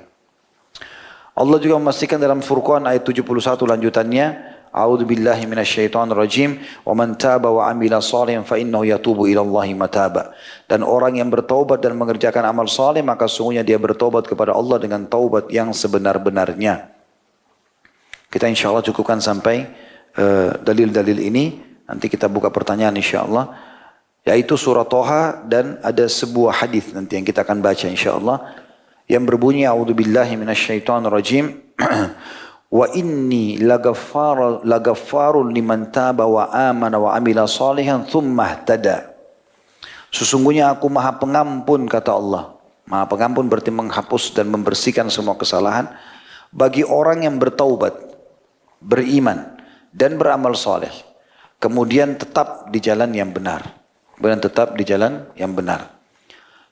Allah juga memastikan dalam Furqan ayat 71 lanjutannya, A'udzu billahi minasyaitonir rajim wa man taba wa amila shalihan fa innahu yatubu ila Allahi mataba. Dan orang yang bertaubat dan mengerjakan amal saleh maka sungguhnya dia bertobat kepada Allah dengan taubat yang sebenar-benarnya. Kita insyaallah cukupkan sampai dalil-dalil ini. Nanti kita buka pertanyaan insyaallah. Yaitu surah Toha dan ada sebuah hadis nanti yang kita akan baca insyaallah. Yang berbunyi a'udzubillahi minasyaitonir rajim wa inni lagaffarun liman taba wa amana wa amila salihan thumma ihtada. Sesungguhnya aku Maha Pengampun kata Allah. Maha Pengampun berarti menghapus dan membersihkan semua kesalahan bagi orang yang bertaubat, beriman dan beramal saleh. Kemudian tetap di jalan yang benar. Dan tetap di jalan yang benar.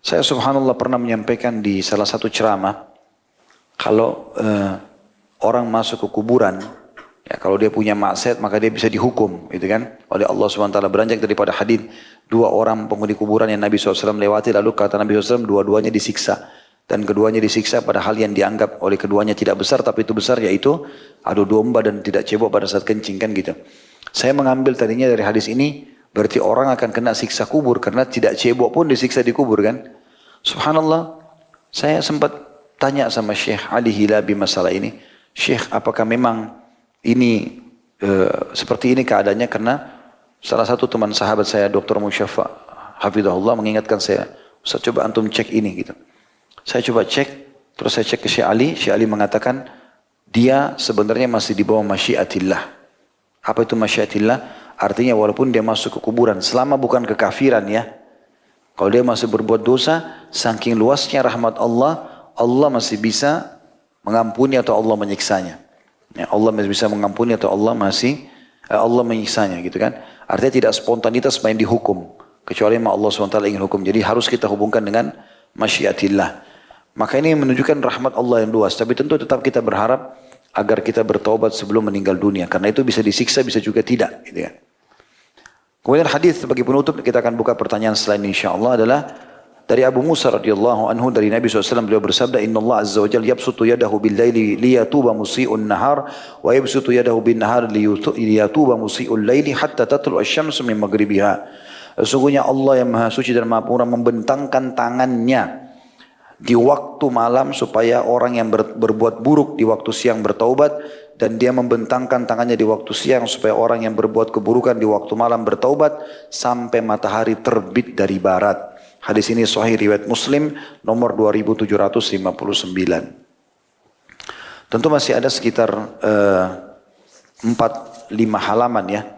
Saya subhanallah pernah menyampaikan di salah satu ceramah, kalau orang masuk ke kuburan, ya kalau dia punya maksiat maka dia bisa dihukum, gitu kan, oleh Allah SWT. Beranjak daripada hadis 2 orang penghuni kuburan yang Nabi SAW lewati, lalu kata Nabi SAW dua-duanya disiksa. Dan keduanya disiksa pada hal yang dianggap oleh keduanya tidak besar, tapi itu besar, yaitu adu domba dan tidak cebok pada saat kencing kan gitu. Saya mengambil tadinya dari hadis ini, berarti orang akan kena siksa kubur karena tidak cebok pun disiksa di kubur kan. Subhanallah, saya sempat tanya sama Syekh Ali Hilabi masalah ini. Syekh, apakah memang ini seperti ini keadaannya? Karena salah satu teman sahabat saya, Dr. Musyafa Hafidhahullah, mengingatkan saya, Ustaz coba antum cek ini gitu. Saya coba cek, terus saya cek ke Syekh Ali mengatakan dia sebenarnya masih di bawah masyiatillah. Apa itu masyiatillah? Artinya walaupun dia masuk ke kuburan, selama bukan kekafiran ya. Kalau dia masih berbuat dosa, saking luasnya rahmat Allah, Allah masih bisa mengampuni atau Allah menyiksanya. Ya, Allah masih bisa mengampuni atau Allah menyiksanya gitu kan. Artinya tidak spontanitas main dihukum. Kecuali Allah SWT ingin hukum. Jadi harus kita hubungkan dengan masyiatillah. Maka ini menunjukkan rahmat Allah yang luas. Tapi tentu tetap kita berharap agar kita bertaubat sebelum meninggal dunia. Karena itu bisa disiksa, bisa juga tidak. Gitu ya. Kemudian hadis sebagai penutup kita akan buka pertanyaan selain insyaAllah adalah dari Abu Musa radhiyallahu anhu dari Nabi SAW beliau bersabda, Inna Allah azza wa jalla yabsutu yadahu bil laili liyatuba musi'un nahar wa yabsutu yadahu bin nahar liyatuba musi'ul laili hatta tatlu asy-syamsu min maghribiha. Sesungguhnya Allah yang maha suci dan maha pemurah membentangkan tangannya di waktu malam supaya orang yang berbuat buruk di waktu siang bertaubat, dan dia membentangkan tangannya di waktu siang supaya orang yang berbuat keburukan di waktu malam bertaubat sampai matahari terbit dari barat. Hadis ini sahih riwayat Muslim nomor 2759. Tentu masih ada sekitar 4-5 halaman ya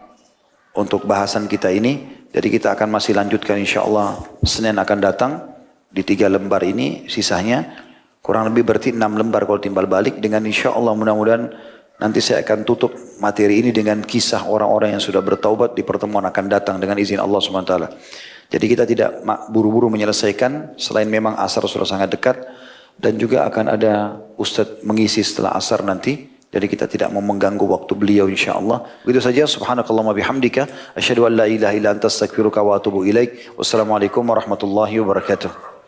untuk bahasan kita ini. Jadi kita akan masih lanjutkan insyaAllah Senin akan datang di 3 lembar ini, sisanya kurang lebih berarti 6 lembar kalau timbal balik. Dengan insyaAllah mudah-mudahan nanti saya akan tutup materi ini dengan kisah orang-orang yang sudah bertaubat di pertemuan akan datang dengan izin Allah SWT. Jadi kita tidak buru-buru menyelesaikan, selain memang asar sudah sangat dekat, dan juga akan ada Ustadz mengisi setelah asar nanti. Jadi kita tidak mau mengganggu waktu beliau insyaAllah. Begitu saja, subhanakallahumma bihamdika, asyhadu an la ilaha illa anta astaghfiruka wa atubu ilaik. Wassalamualaikum warahmatullahi wabarakatuh.